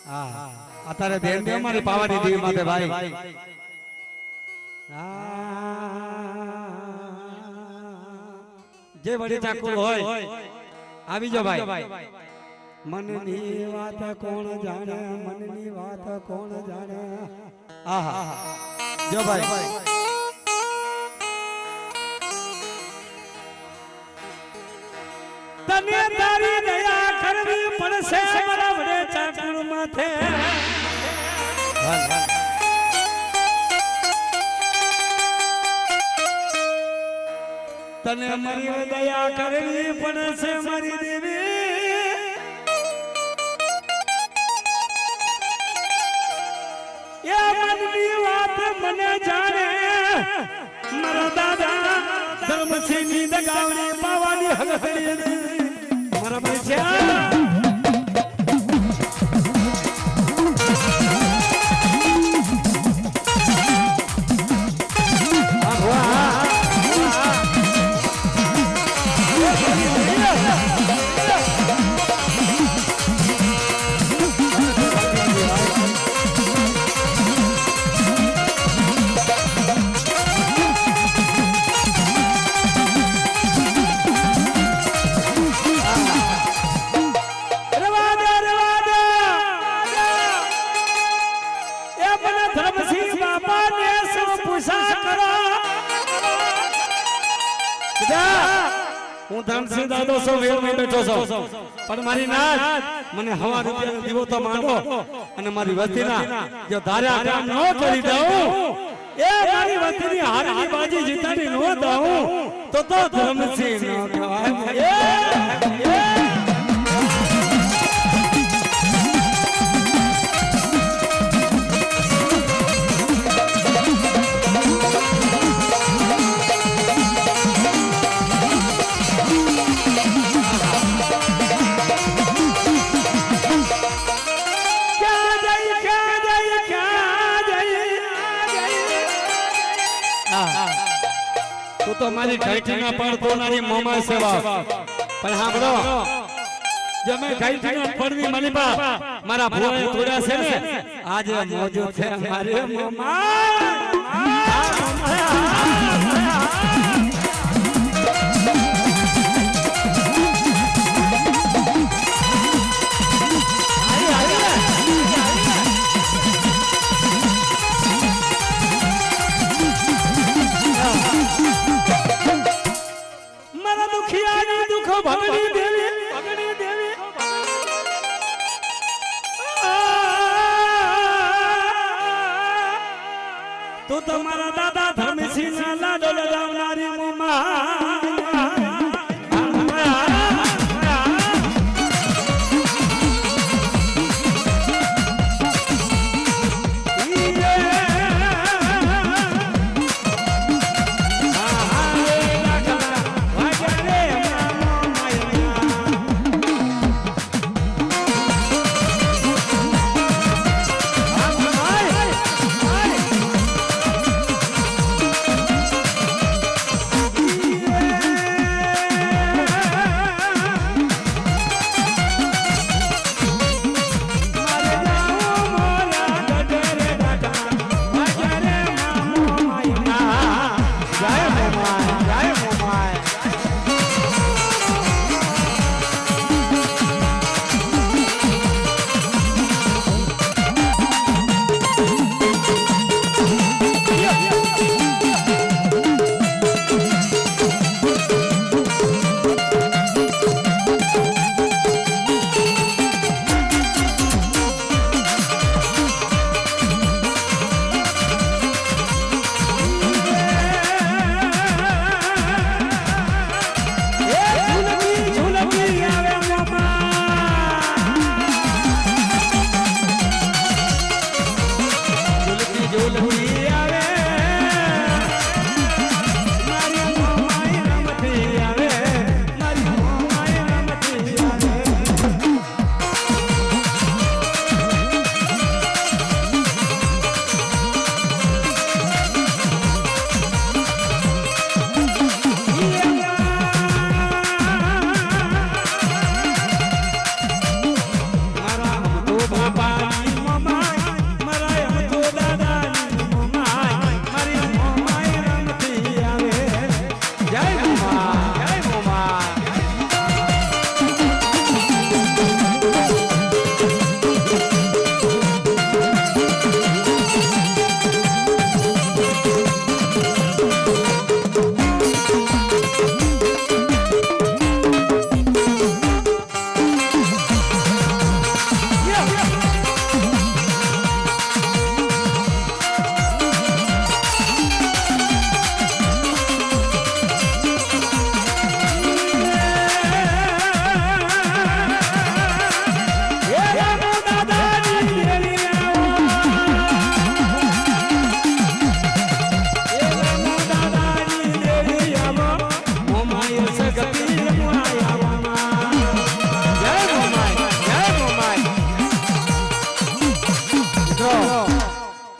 હા અત્યારે ધ્યાન દે મારી પાવાની દેવી માટે ભાઈ જે વડી ઠાકુર હોય આવી જો ભાઈ મનની વાત કોણ જાણે મનની વાત કોણ જાણે આહા જો ભાઈ તને તારી દયા કરવી પડશે મારા વડે ઠાકુર માથે તને મારી દયા કરવી પડશે મારી દેવી એ મનની વાત મને જાણે મારા દાદા ધર્મસિંહ ની દગાવણી પાવાની હગડી મારા પૈસા હું ધનસિંહ દાદો છું વેલમાં બેઠો છું પણ મારી નાથ મને હવા રૂપિયાનો દીવો તો માંડો અને મારી વસ્તીના જો ધાર્યા કામ ન કરી દઉં એ મારી વસ્તીની હારની બાજી જીતાડી ન દઉં તો ધર્મસિંહ ન કહેવાય તો મારી ઘાઈટીના પડતો નારી મોમાં સેવા પણ સાંભળો જો મેં ઘાઈટીના પડની મલીબા મારા ભોએ તોડ્યા છે ને આજે મોજો છે મારે મોમાં ભગણી દેવી તો તમારા દાદા ધર્મસિંહ ના લાડો લડાવનારી મોમાં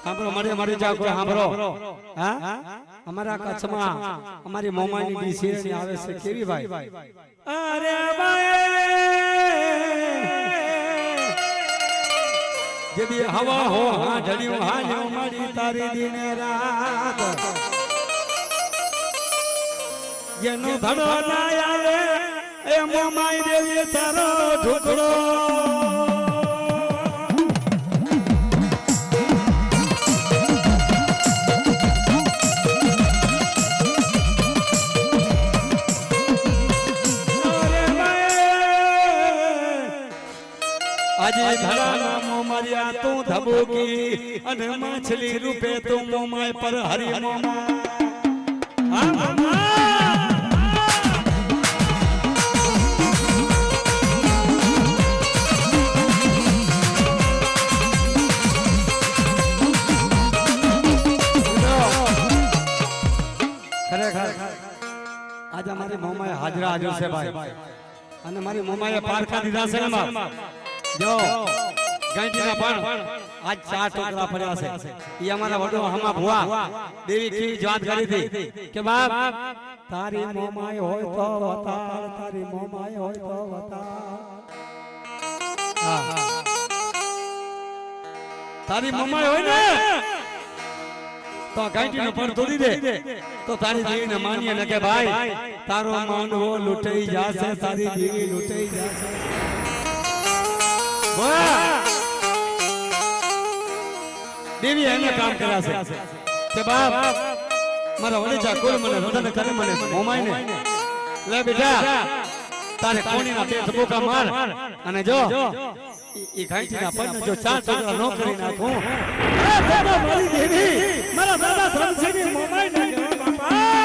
સાંભળો મારી જાવ કોઈ સાંભળો હા અમારા કચ્છમાં અમારી મોમાની ડીસી આવે છે કેવી ભાઈ અરે ભાઈ જેદી હવા હો હા ઢળ્યું હાલ્યો મારી તારી દિને રાત જેનો ધડો ના આવે એ મોમાઈ દેવી તારો ઢોકળો આજે ધરાના મોમારિયા તું ધબુકી અને માછલી રૂપે તું મોમાય પર હરી મોમા હા મોમા ખરેખર આજે અમારી મોમાએ હાજરા હાજર છે ભાઈ અને મારી મોમાએ પારખા દીધા છે એમાં જો ગાંઠીના પણ આજ 4 ટોકરા પડ્યા છે ઈ અમારા વડો હમા ભુવા દેવી કેવી વાત કરી હતી કે બાપ તારી મોમાય હોય તો વતાળ તારી મોમાય હોય તો વતાળ હા તારી મોમાય હોય ને તો ગાંઠીનો પણ તોડી દે તો તારી દેવીને માનીએ ને કે ભાઈ તારો માંડવો લૂંટાઈ જાશે તારી દેવી લૂંટાઈ જાશે દેવી એને કામ કર્યા છે કે બાપ મારા વડીચા કોઈ મને રોદન કરે મને મોમાઈને લે બેટા તારે કોણીના બે ધબોકા માર અને જો ઈ ઘાંટીના પણ જો 4 ટુકડા નો કરી નાખું એ દાદા મારી દેવી મારા દાદા ધનસિંહની મોમાઈને બાપા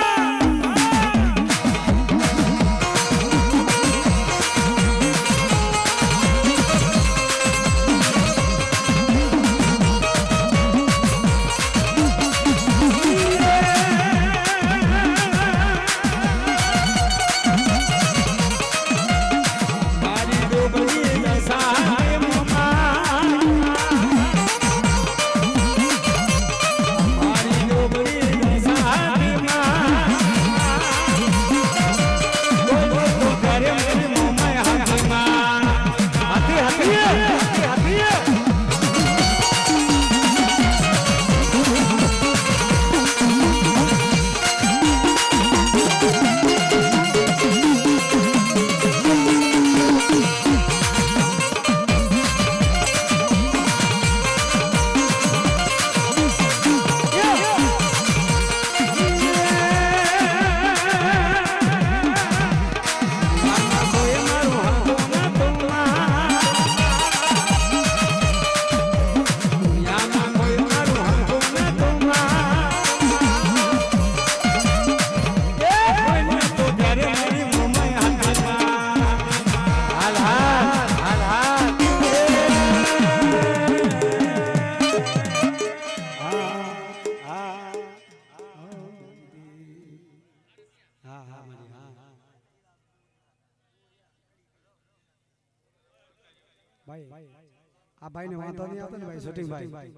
આ ભાઈ ને વાંધો નહીં આવતો ને ભાઈ શૂટિંગ ભાઈ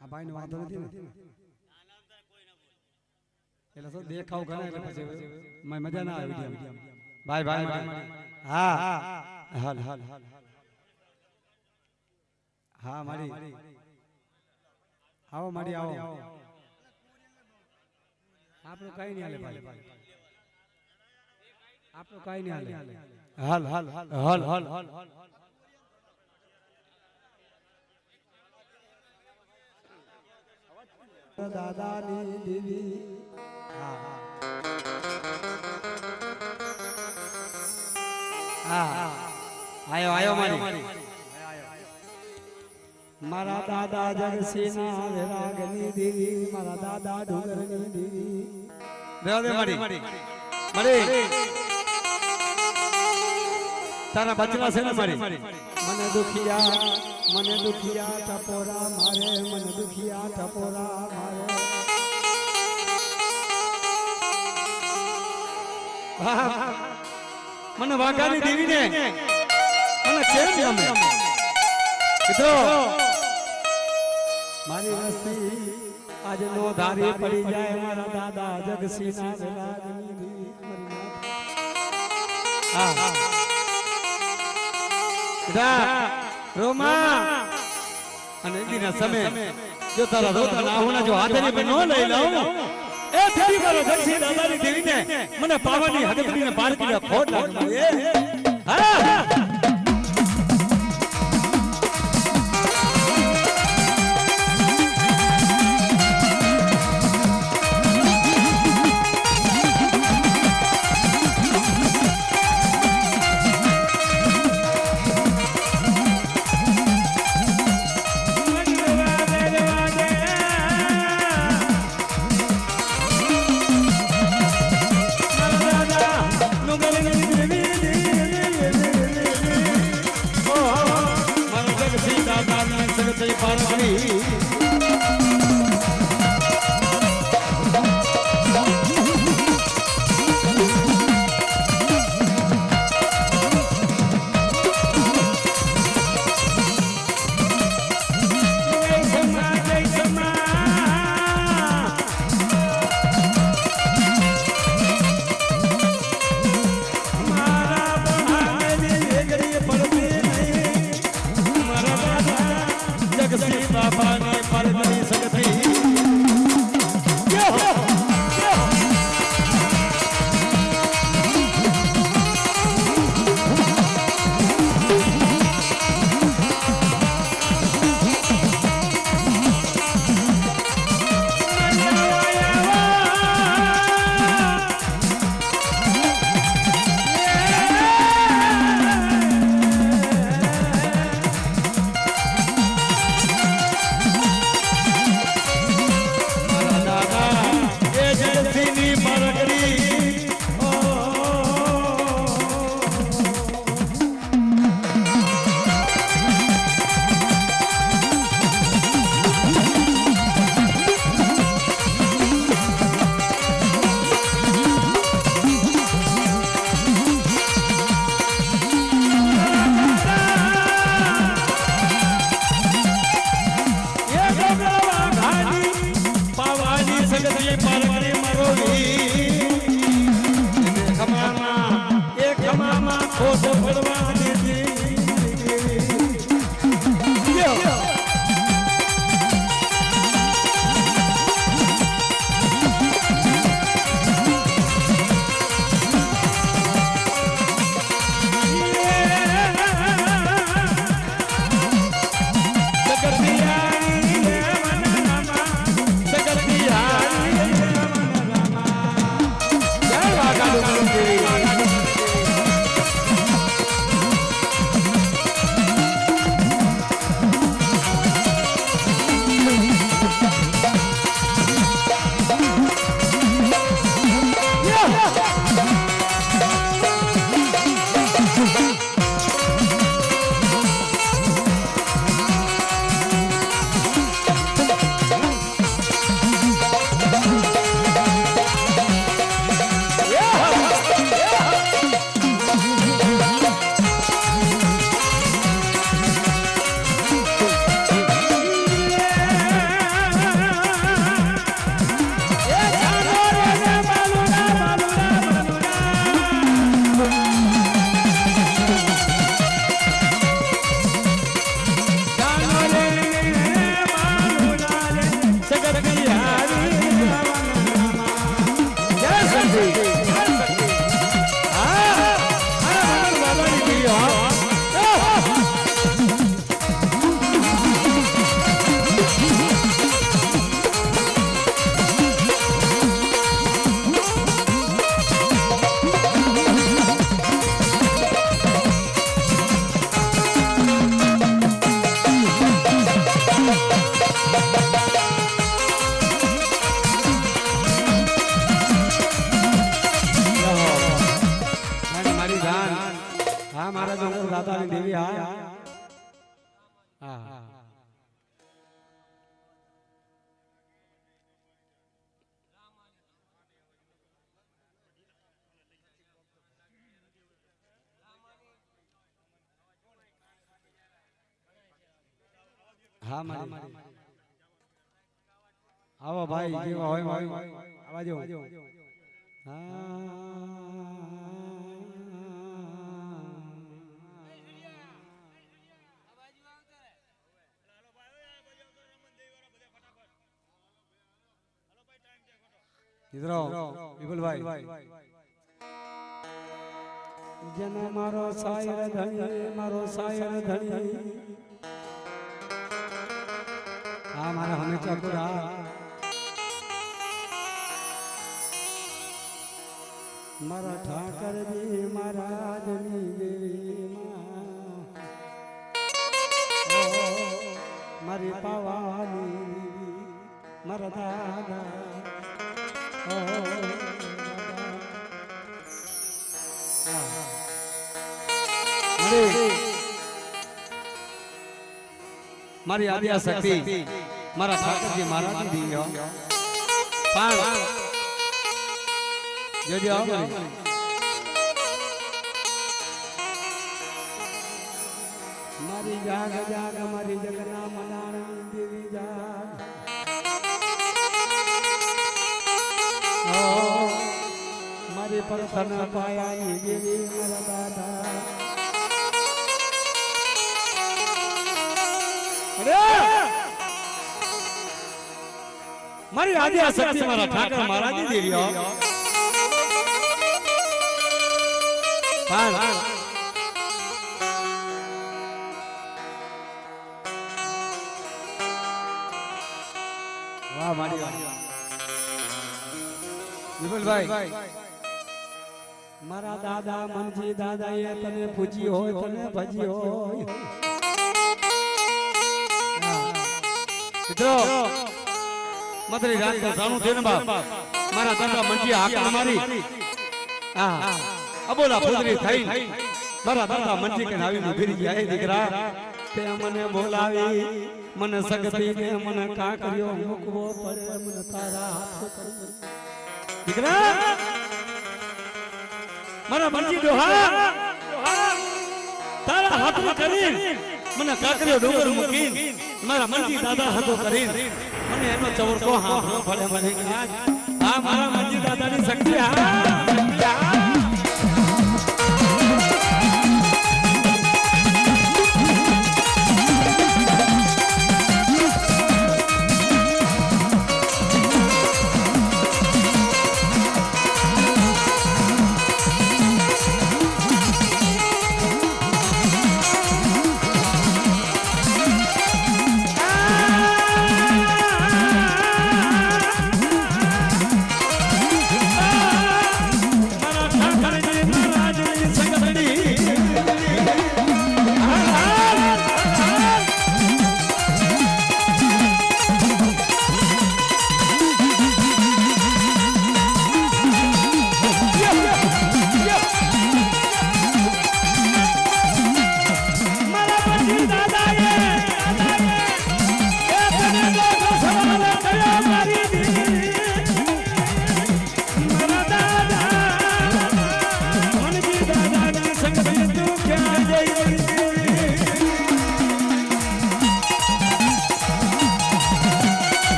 આ ભાઈ ને વાંધો નથી ને એટલે શું દેખાવ કરે એટલે પછી મજા ના આવે ભાઈ ભાઈ હા હાલ હાલ હા મારી આવો મારી આવો આપણું કઈ નહીં હાલે ભાઈ આપણું કઈ નહીં હાલે હાલ હાલ હાલ હાલ હાલ હાલ દાદાની દેવી આયો આયો મારી મારા દાદા જગસીના વિરાગની દેવી મારા દાદા ડુંગરની દેવી દેવ મારી મારી તારા બચવા છે ને મારી મને દુખિયા ટપોરા મારે મને દુખિયા ટપોરા મારે મને વાઘાની દેવી ને મને કેમ ગમે કીધો મારી વસ્તી આજ નો ધારી પડી જાય મારા દાદા જગસીના વિરાગની હા રોમા અને દીના સમય જો તારા રોતા ના હોના જો હાથની પર નો લઈ લાવ એ ફેરી મારો જગસી દાદાની દેવીને મને પાવાની હદપડીને પાર કરી ખોટ લાગી હા દાદાની દેવી હા હા હા મારી આવો ભાઈ જેવા હોય આવા જો ઇધરો વિપુલભાઈ જન મારો સાયર ધણી હા મારા હંમેશા પૂરા મારા ઠાકરજી મહારાજની દેવી મારી પાવાની મારા દાદા મારી આદ્યા શક્તિ મારા ઠાકરજી મહારાજ દીયો પણ જોજો મારી જાગ મારી જગના મનાણી દેવી જાગ મારી પરથન પાયાની દેવી મારા દાદા મારી આદ્યા શક્તિ મારા ઠાકર મહારાજની દેવીઓ વાહ મારી વિપુલભાઈ મારા દાદા મનજી દાદા એ તને પૂજી હોય તને ભજી હોય મિત્રો મતરી રાત કા જાણું છે ને બાપ મારા દાદા મનજી હાકલ મારી અબોલા ફુદરી થઈ મારા દાદા મનજી કે નાવી ફરી ગયા દીકરા તે મને બોલાવી મને સગતી ને મને કા કર્યો મૂકવો પડે મને તારા હાથ દીકરા મારા મનજી ડોહા તારા હાથ કરી મને કાકરીઓ ડોંગર મૂકી મારા મનજી દાદા હતો કરી મને એનો ચવરકો હા ભલે મને હા મારા મનજી દાદાની શક્તિ હા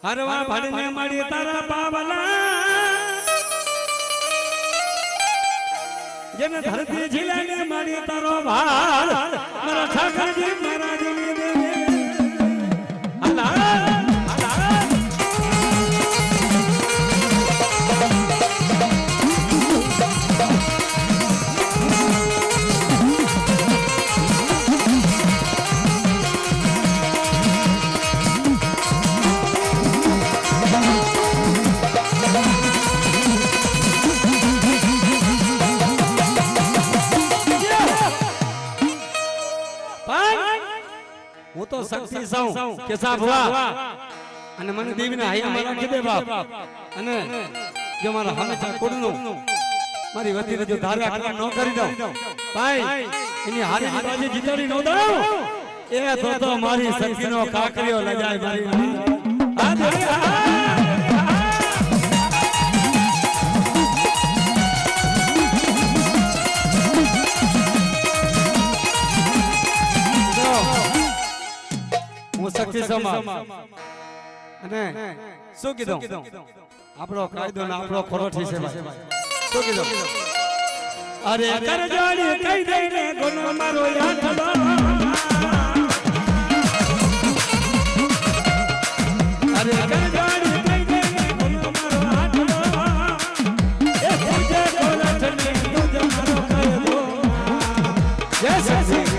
હરવા ભરને મળી તારા પાવલા જેને ધરતી ઝીલાને મળી તારો ભાર મારા ઠાકરજી મહારાજની દેવી હું તો શક્તિ છું કે સાહેબ અને મને દેવીના હૈયામાં રાખી દે બાપ અને જો મારા હંમેશા કુળનું મારી વતીને જો ધાર્યા કરવા ન કરી દઉં ભાઈ એની હારી બાજુ જીતાડી ન દઉં એ તો મારી સખીનો કાકરીઓ લજાય મારી આ દેવી શક્તિ સમાજ અને શું કીધું આપણો કાયદો ને આપણો ખોરઠી છે ભાઈ શું કીધું અરે કરજોડી કહી દઈને ગુનો મારો યાદ અરે કરજોડી કહી દઈને ગુનો મારો હાથ એ પૂજે ખોરઠને તુજ મારો કાયદો જય શ્રી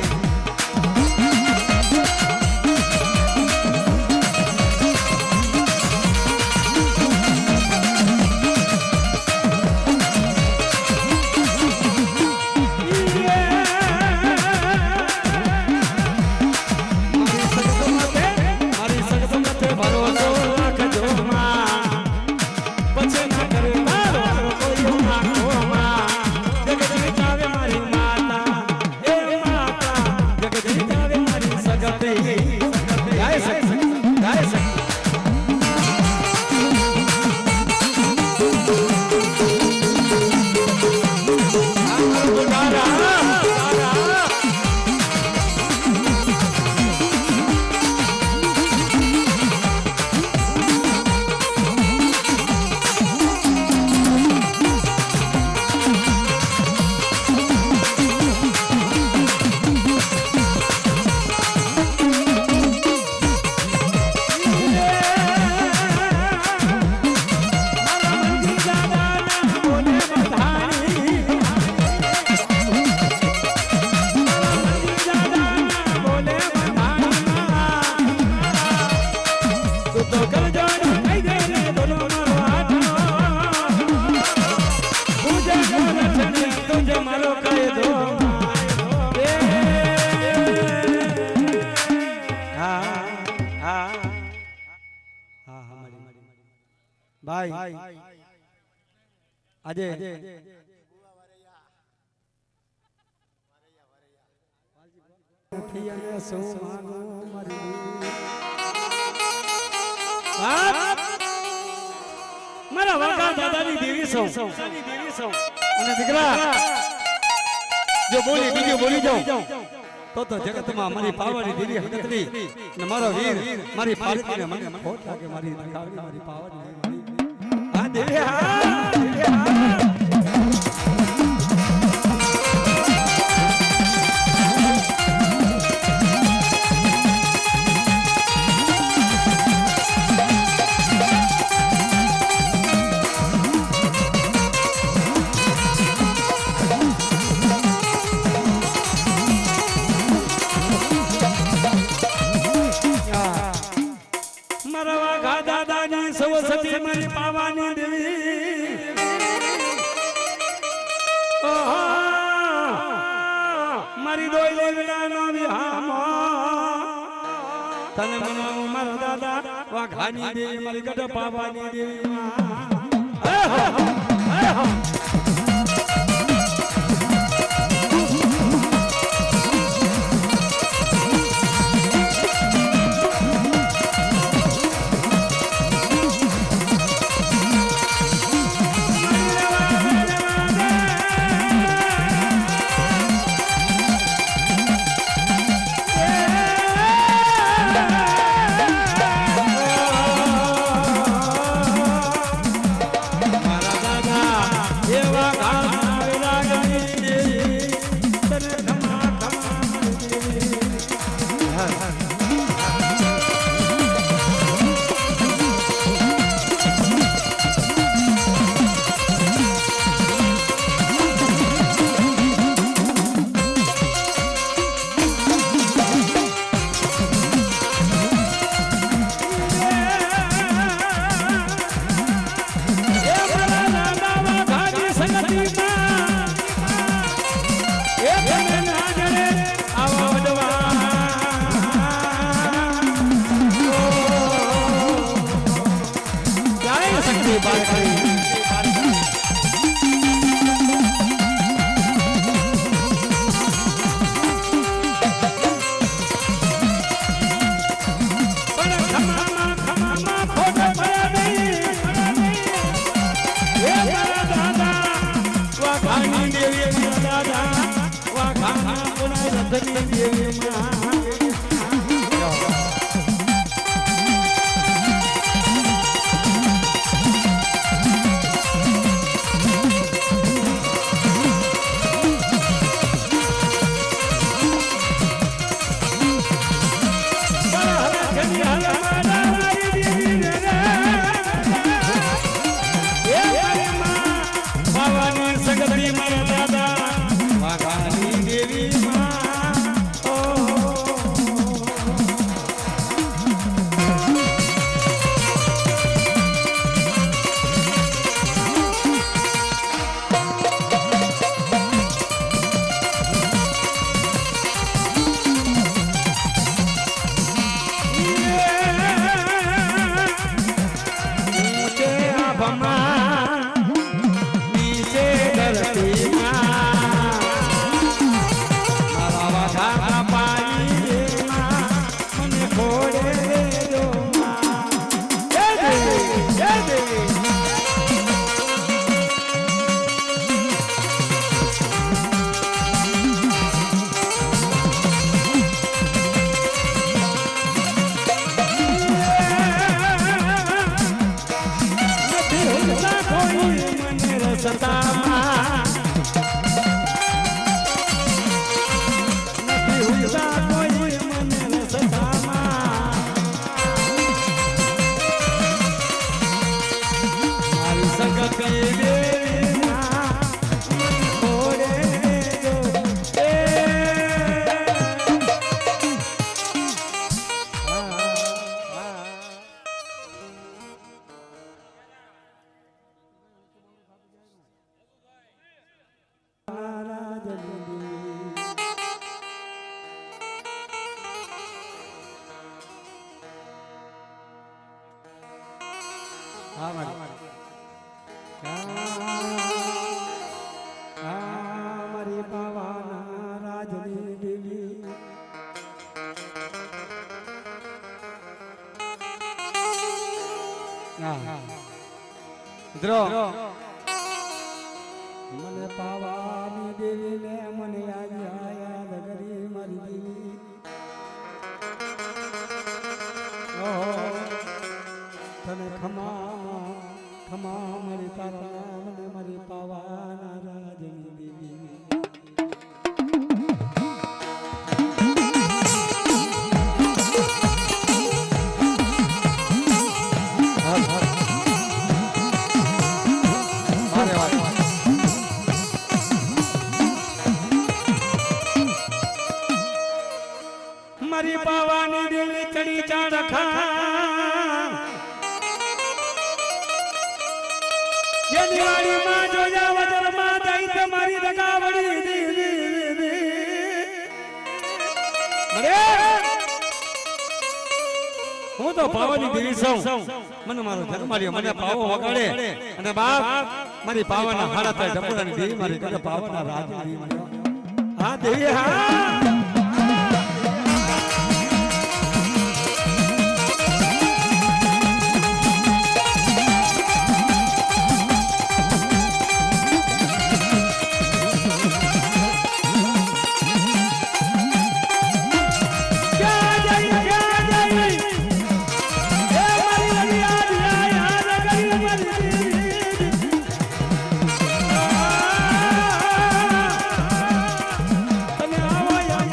ભાઈ આજે મારા વાકા દાદાની દેવી સૌ અને દીકરા જો બોલી બીજું બોલી જાઉં તો જગતમાં મારી પાવાની દેવી હકતરી ને મારો વીર મારી પારકીને મને ખોટ લાગે મારી નકાવડી મારી પાવાની આ દેવી સતી મારી પાવાની દેવી મારી દોયલી વિનાનો વિહામો તને મનાવું મારા દાદા વાઘાની દેવી મારી ગઢ પાવાની દેવી મુક્તિ બાર કરી મને પાવાની દેવી ને મને યાદ કરી મારી દેવી તને ખમા ખમા મારી તારા મને મારી પાવાના રાજની દેવી મારી પાવાની દેવી ચડી ચાડખા ये दिवाली मां जो जा वजर मां जाई तुम्हारी रकावड़ी अरे હું તો પાવાની દેવી છું મને મારો ધર્મ માર્યો મને પાવો વગાડે અને બાપ મારી પાવાના હાડા થાય ડબડાની દેવી મારી કરે પાવાના રાજી દેવી હા દેવી હા તમે આવો યાર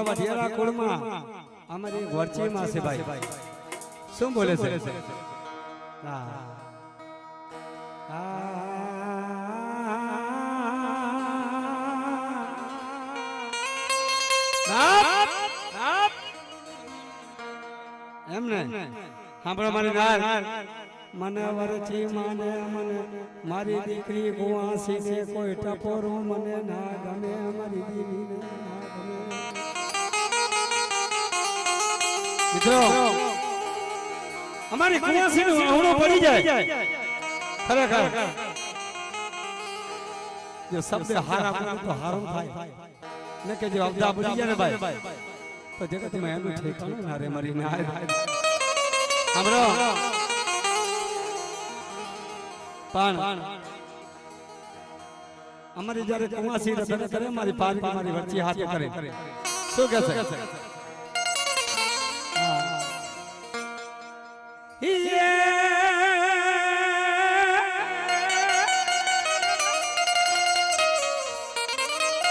અમારા વાઢિયારા કુળમાં અમારી વરચીમાં છે ભાઈ શું બોલે છે હા એમને સાંભળો મારી નાર મને વરચી માને મને મારી દીકરી કુવાસી ને કોઈ ટપોરું મને ના ગમે મારી દીકરીને ના ગમે મિત્રો અમારી કુવાસી નું આવણો પડી જાય ખરેખર જો શબ્દ હારા બોલે તો હારું થાય ને કે જો અવદા બુડી જાય ને ભાઈ તો જગત માં એનું ઠેકાણું ના રે મારી નાર સાંભળો પણ અમારી જ્યારે કુવાસી રતન કરે મારી પારકી મારી વચ્ચે હાથ કરે શું કહે છે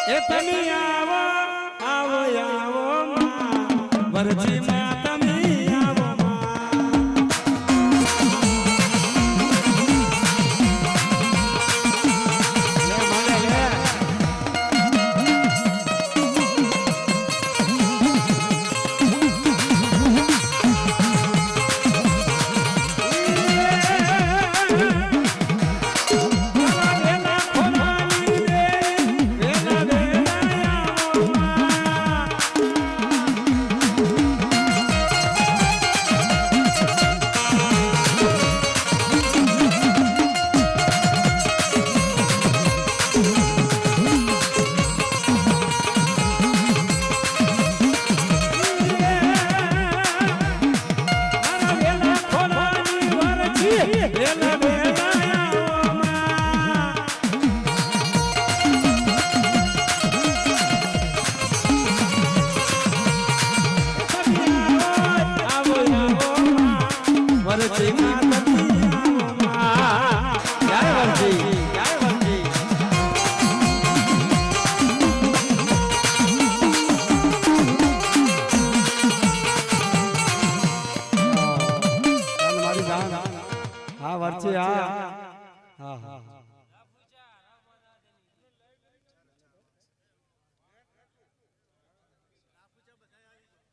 એ તમે આવો આવો આવો વરજી માં તમે આવો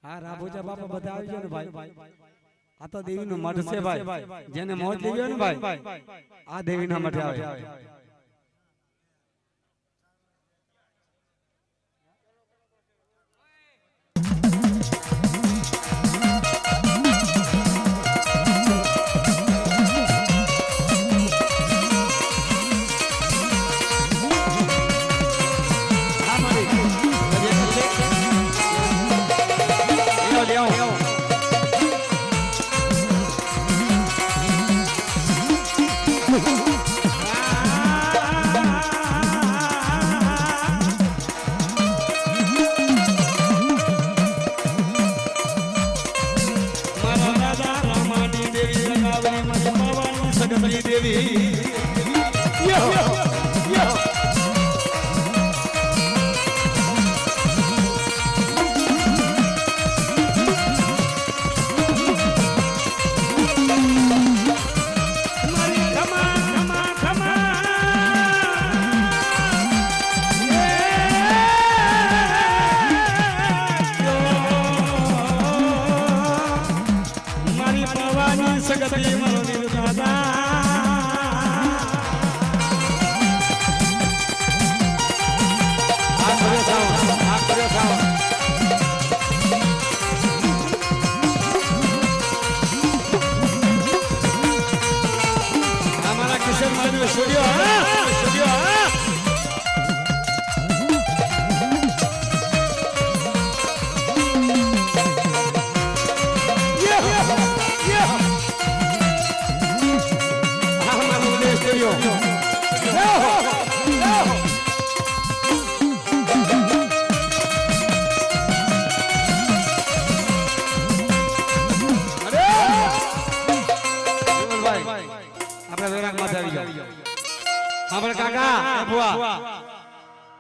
હા રાભોજા બાપા બધા આવી ગયો ને ભાઈ આ તો દેવી નું મઠ છે ભાઈ જેને મોજ લઈ ગયો ને ભાઈ આ દેવી ના મઠે આવે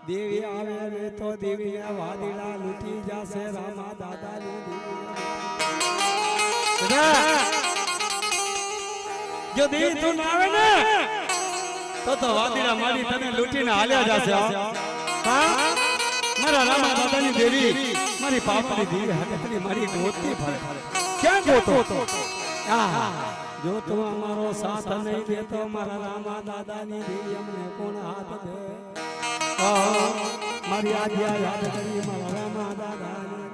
દેવી આવે રે તો દેવી વાદીડા લૂટી જાશે રામા દાદાની જો દેવી તું ના આવે ને તો વાદીડા મારી તને લૂટીને હાલ્યા જશે હા મારા રામા દાદાની દેવી મારી પાપની દેવી હકતની મારી ગોતી ફરે ક્યાં ગોતો જો તું અમારો સાથ નહીં દેતો મારા રામા દાદાની દેવી અમને કોણ હાથ દે મારી આજ્ઞા યાદ કરી મારા રામા દાદાની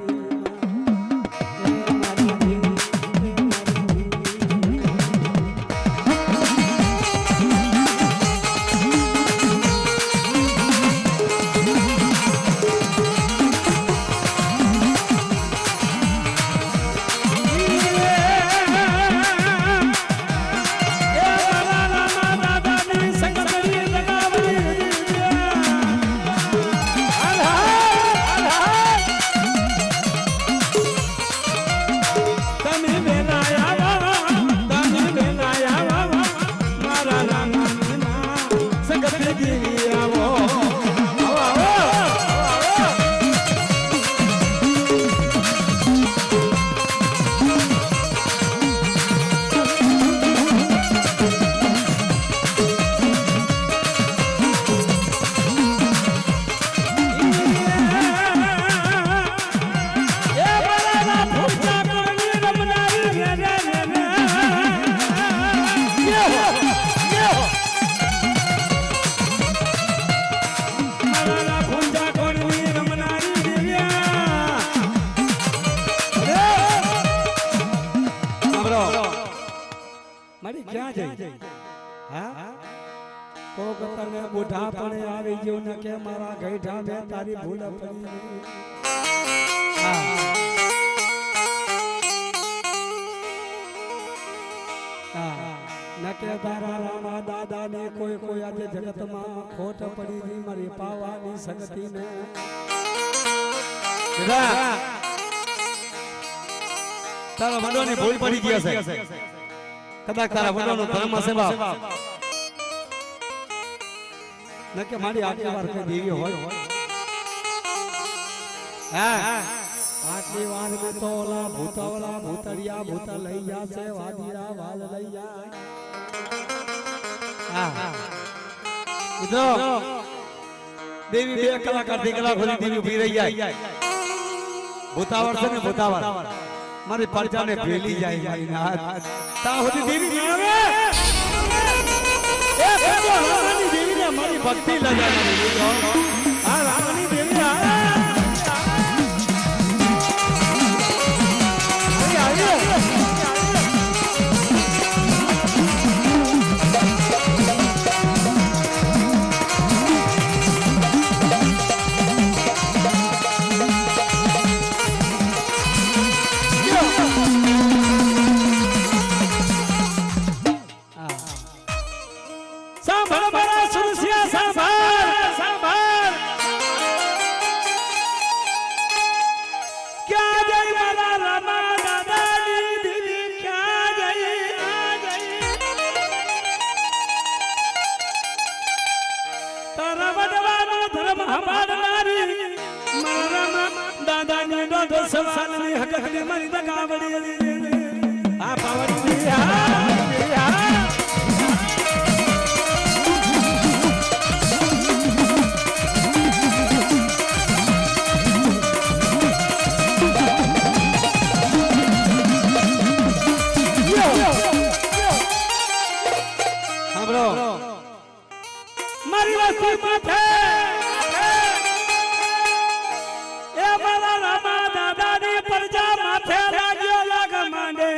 બુઢા પણ આવી ગયો ને કે મારા ગઈઢા મે તારી ભૂલ પડી ન કે તારા રામા દાદા ને કોઈ કોઈ આજે જગત માં ખોટ પડી ગઈ મારી પાવાની શક્તિ ને તારા વડોની ભૂલ પડી ગઈ હશે કદાચ તારા વડોનો ધર્મ હશે બાપ ન કે મારી આટલી વાર કઈ દેવી હોય આટલી વાર મે તો ઓલા ભૂતવલા ભૂતરિયા ભૂત લઈ જાશે વાદીરા વાલ લઈ જાય મિત્રો દેવી બે કલાકાર દીકરા ખોલી દેવી ઉભી રહી જાય ભૂતાવર છે ને ભૂતાવર મારી પરજાને ભેલી જાય મારી નાથ તા હોતી દેવી આવે એ રામાની દેવી ને મારી ભક્તિ લગાવી આ રામાની દેવી સવાલની હકકની મારી દગાવડી આ પાવડી મારી વસ્તી માથે એ મારા રામા દાદાની પરજા માથે લાગ્યો લાગ માંડે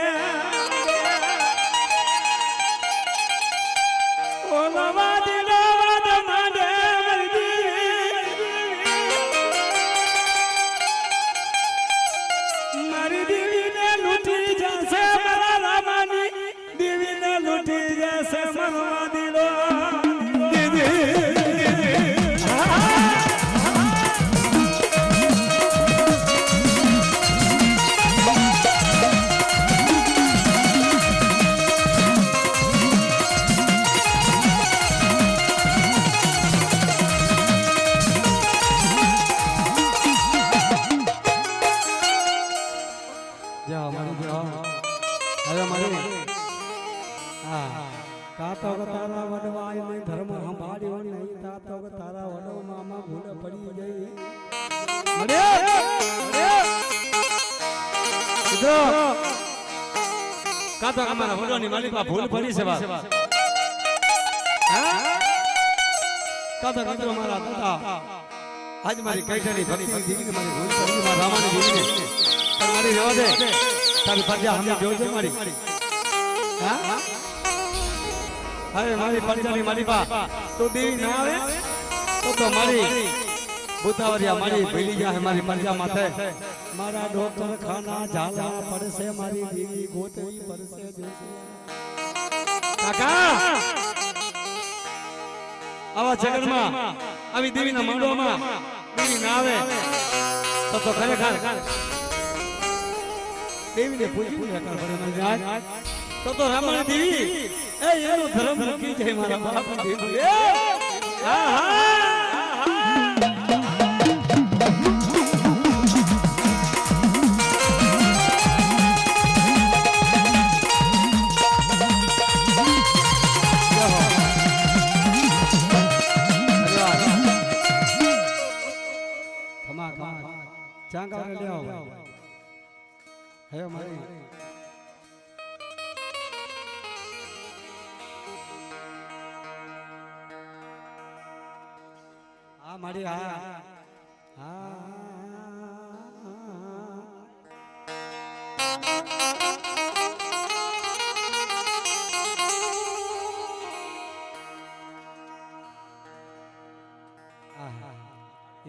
ઓલવા દીનો વાદ માંડે મારી દેવીને લૂટી જશે મારા રામાની દેવીને લૂટી જશે મરવા દીનો તારા વડવાય ને ધર્મ સંભાળ્યો નહીં તાતો તારા વડો મામા ભૂલ પડી ગઈ અરે જો કાતો અમારા વડોની માલિકા ભૂલ પડી છે વાત હા કાતો મિત્રો મારા દાદા આજ મારી કૈઠાની ભક્તિની દીકરી મારી ભૂલ પડી મારા રામાની દીકરી પણ મારી રહેવા દે તારી પ્રજા હમે જોજે મારી હા અરે મારી પંચાની મારી બા તો દેવી ન આવે તો મારી ભૂતાવરિયા મારી ભીલી જાય મારી પંજા માથે મારા ડોક્ટર ખાના ઝાલા પડશે મારી દેવી ગોતવી પડશે કાકા આવા જગતમાં આવી દેવીના માંડવામાં દેવી ના આવે તો ખરેખર દેવીને પૂજ્યું ને કર મારી તો રામાણી દેવી એ એનો ધર્મ મૂકી જાય મારા બાપ દેવી હા હા ચાંગા લે આવો હે મારી આ મારી હા હા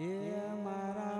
એ મારા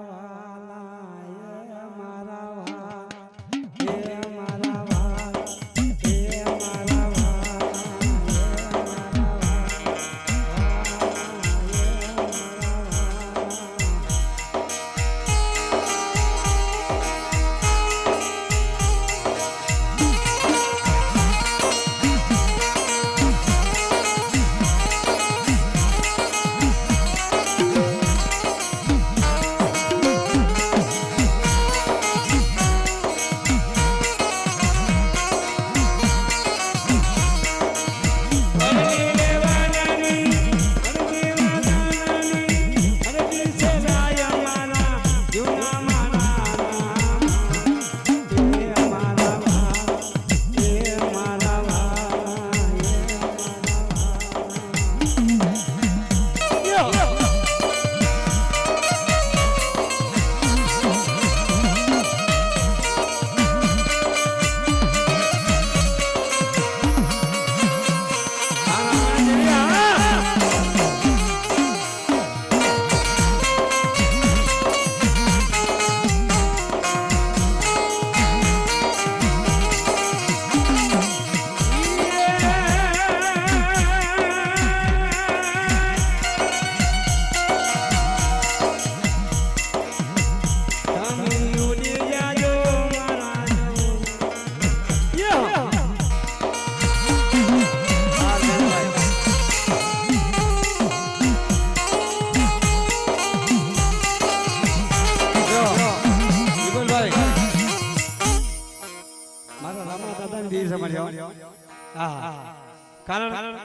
કારણ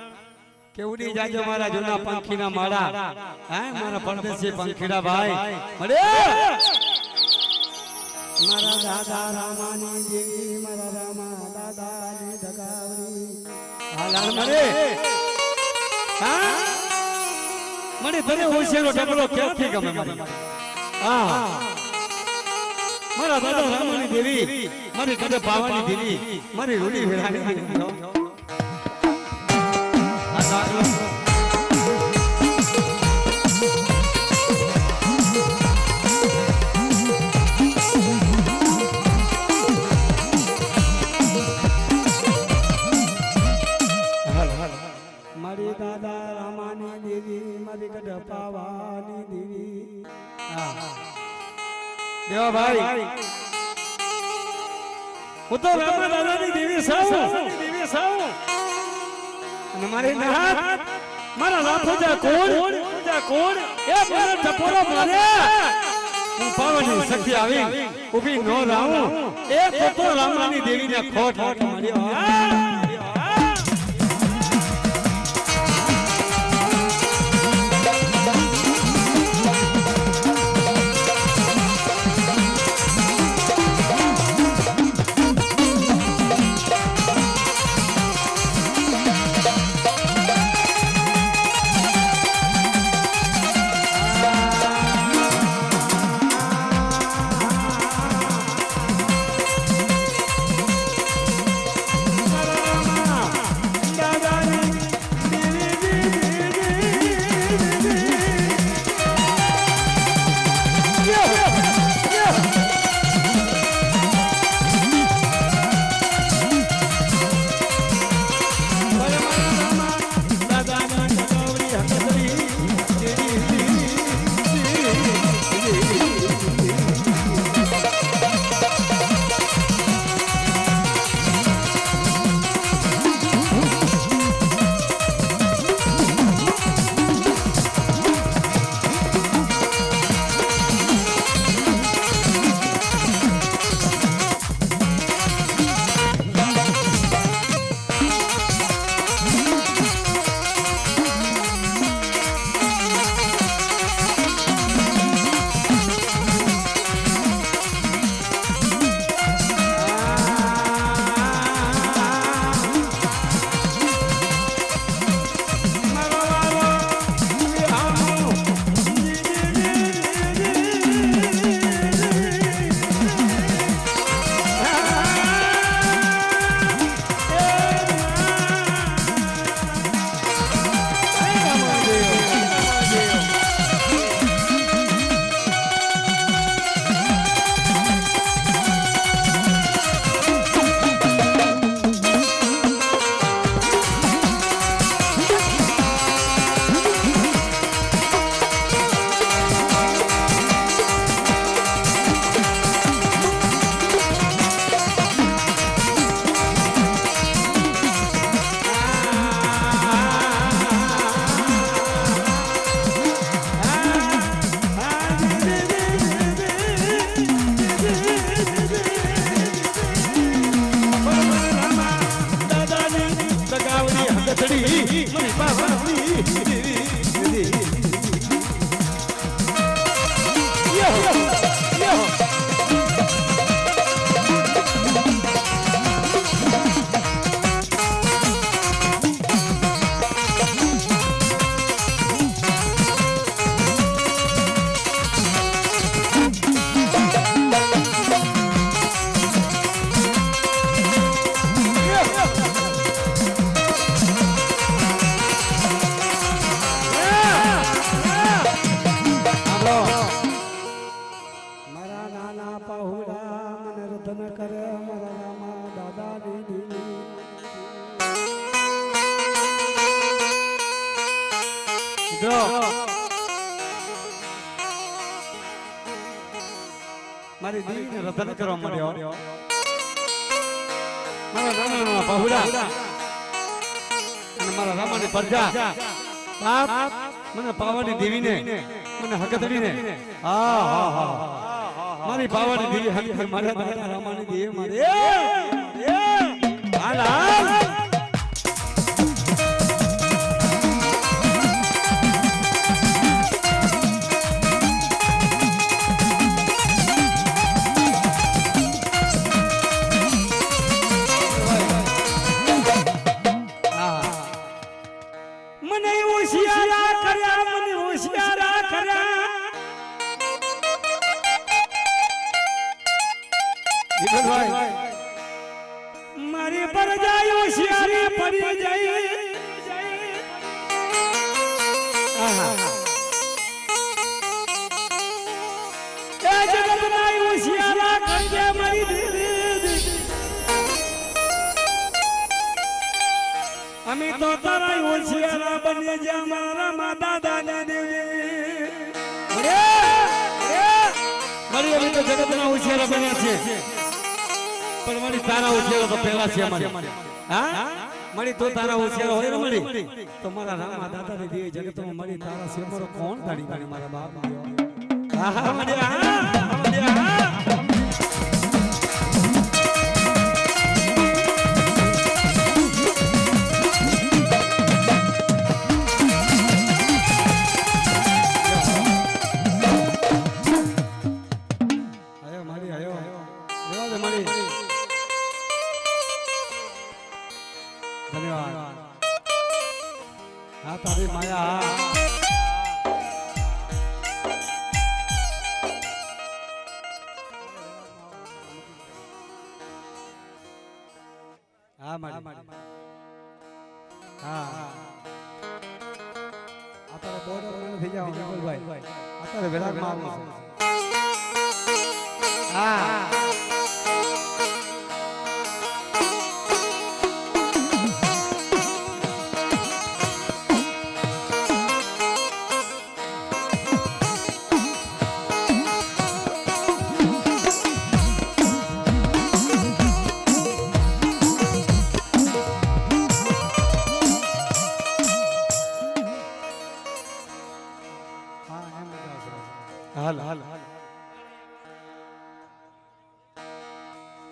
કે ઉડી જાજો મારા જૂના પંખીના માળા હે મારા પરદેશી પંખીડા ભાઈ મળે મારા દાદા રામાની દેવી મારા રામા દાદાની દગાવરી હાલાર મળે હા મને તને હોશિયારો ડબલો ક્યાંથી ગમે મારી હા મારા દાદા રામાની દેવી મારી કદે પાવાની દેવી મારી રૂડી વેળાની દેવી મારી દાદા રામાની દેવી મારી કદે પાવાની દેવી દેવા ભાઈ હું તો રામા દાદાની દેવી સાવ અને મારી નાથ મારા લાફોજા કોણ એ મને ટપોરો મારે હું પાવાની શક્તિ આવી ઊભી નો રાઉં એ તો રામાની દેવીને ખોટ મારી મારી દીવીને રતન કરવા મળ્યો મારા નાના પહોળા અને મારા રામાની પ્રજા બાપ મને પાવાની દેવીને મને હકતડીને હા હા હા મારી પાવાની દેવી હકત મારા દાદા રામાની દેવી મારે હાલ હાલ મારી પર જાય હોશિયારી પડી જાય એ જગત ના હોશિયારા કરજે મારી દીદી અમે તો તારા હોશિયારા બની જા મારા માતા દાદા દેવી મારી અમે તો જગત ના હોશિયારા બન્યા છે પણ મારી તારા ઉછેરો તો પહેલા છે અમારી હા મારી તો તારા ઉછેરો હોય ને મારી તો મારા રામા દાદાની દેવી જગતમાં મારી તારા સેમરો કોણ ગાડી ગાડી મારા બાપ હા હા મારી હા મારી હા ધન્યવાદ હા તારી માયા હા મારી હા અત્યારે બોર્ડર માં થઈ જાવ ભાઈ અત્યારે વેલાક માં આવું હા હાલ હાલ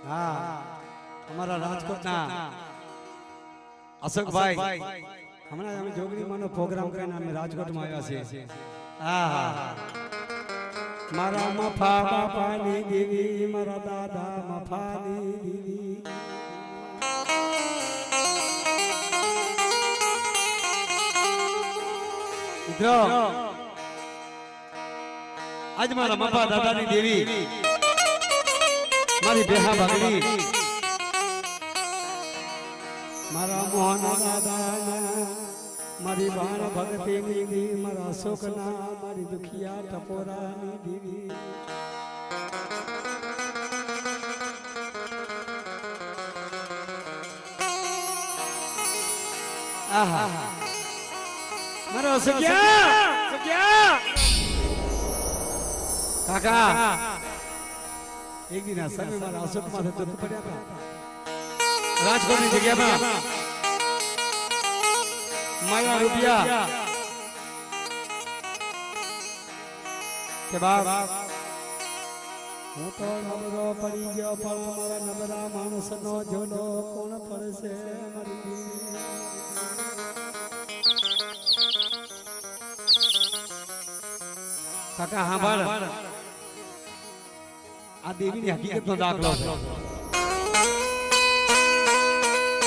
હા અમારા રાજકોટના અશોકભાઈ હમણાં અમે જોગણીમાંનો પ્રોગ્રામ કરીને અમે રાજકોટમાં આવ્યા છીએ હા હા મારા મફા બાપાની દેવી મારા દાદા મફાની દેવી મિત્રો આજ મારા મફા દાદાની દેવી મારી બેહા ભાગડી મારા મોહન દાદા મારી બાણ ભગતીની દેવી મારા અશોકના મારી દુખિયા ટપોરાની દેવી આહા મારા અશોક્યા કાકા એક દિન સમય મારા અશોક માં તો પડ્યા હતા રાજકોટની જગ્યામાં માયા રૂપિયા કે બાપ હું તો નબળો પડી ગયો પણ મારા નબળા માણસનો જોડો કોણ પડશે મારી કાકા હા બાળ આ દેવીની હકીકતનો દાખલો છે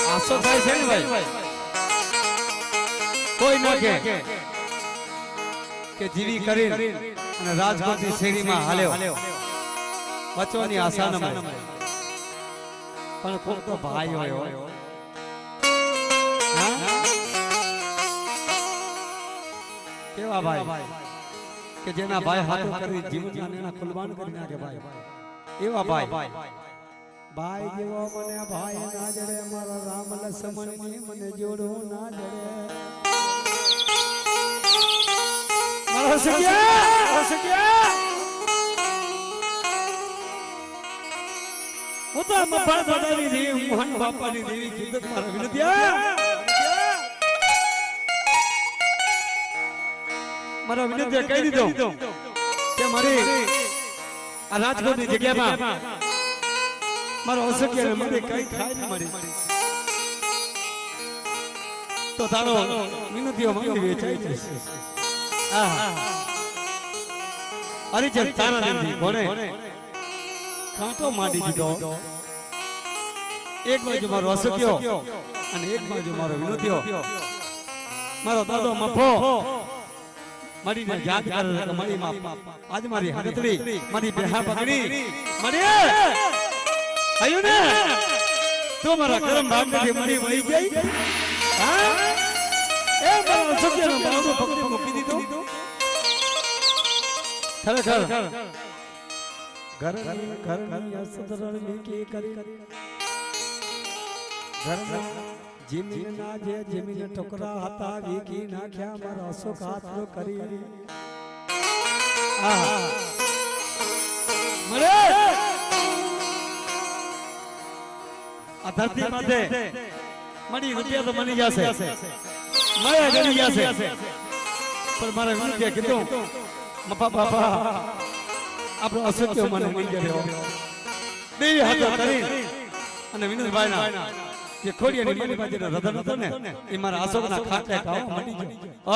આસો થાય છે ને ભાઈ કોઈ ન કે જીવી કરી અને રાજકોટની શેરીમાં હાલ્યો બચવાની આશા ન મળે પણ કોક તો ભાઈ હોય કેવા ભાઈ કે જેના ભાઈ હાથો કરી જીવન એના કુરબાન કરી નાખે ભાઈ એવા ભાઈ ભાઈ જેવો મને ભાઈ ના જડે મારા રામ લક્ષ્મણ ની મને જોડો ના જડે મારો સખિયા હું તો મફા દાદાની દેવી મોહન બાપાની દેવી કીધું મારા વિનંતિયા મારા વિનંતિયા કહી દીધો કે મારી આ રાજકોટની જગ્યામાં મારો અસખ્ય મને કઈ ખાય ન મળી તો તારો વિનંતીઓ માંગી વેચાઈ જશે અરે જે તારા નથી કોને કાંટો માંડી દીધો એક બાજુ મારો અસખ્યો અને એક બાજુ મારો વિનંતીઓ મારો દાદો મફો મારી ને યાદ કર મારી માં આજ મારી હગતડી મારી બેહા પકડી મારી આયુ ને તો મારા કરમ ભાગ થી મારી વળી ગઈ હા એ મારો સત્યનો બાબો પકડી મૂકી દીધો ખરેખર ઘરની અસદરણ નીકી કરી ઘરના જમીન ના જે જમીન ટુકડા હતા વીકી નાખ્યા મારા અશોક હાથનો કરી મરે આ ધરતી માથે મળી રૂપિયા તો મળી જશે માયા ગણી જશે પણ મારા વિનંતી કીધું મફા બાપા આપણો અસત્ય મને મળી ગયો બે હાથો કરી અને વિનોદભાઈ ના જે ખોડિયાની મારી પાસે રધન હતો ને એ મારા અશોકના ખાટલે ખાવા મળી ગયો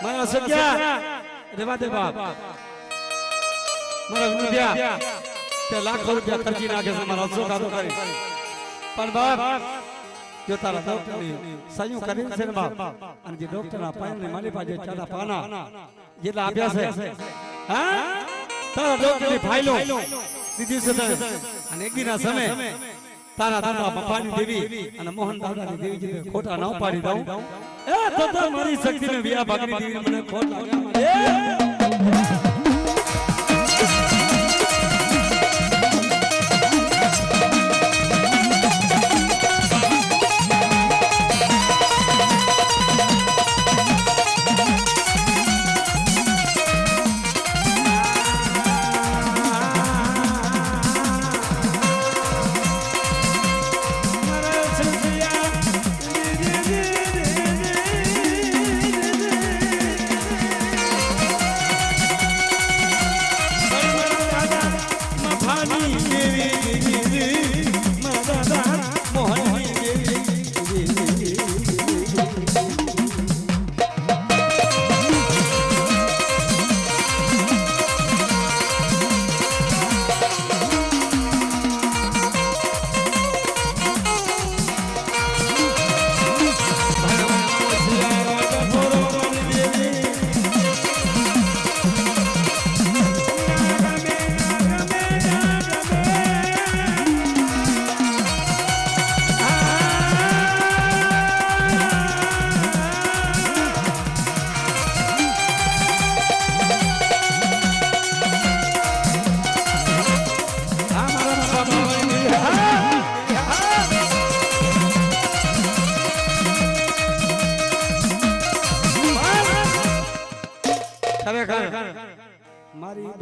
મારા સત્યા રેવા દે બાપ મારા વિનોદિયા તે લાખો રૂપિયા ખર્ચી નાખે છે મારા અશોક હાથો કરી પણ બાપ જો તારા ડોક્ટરની સહયોગ કરી છે ને બાપ અને જે ડોક્ટરના પાયલની મારી પાસે ચાલા પાના જેટલા આપ્યા છે હા તારા ડોક્ટરની ફાઇલો દીધી છે અને એકદીના સમય તારા દાદા બાપાની દેવી અને મોહન દાદાની દેવી ખોટા ન પાડી દઉં એ તો મારી શક્તિને વિયા ભાગની દેવી મને ખોટ લાગ્યા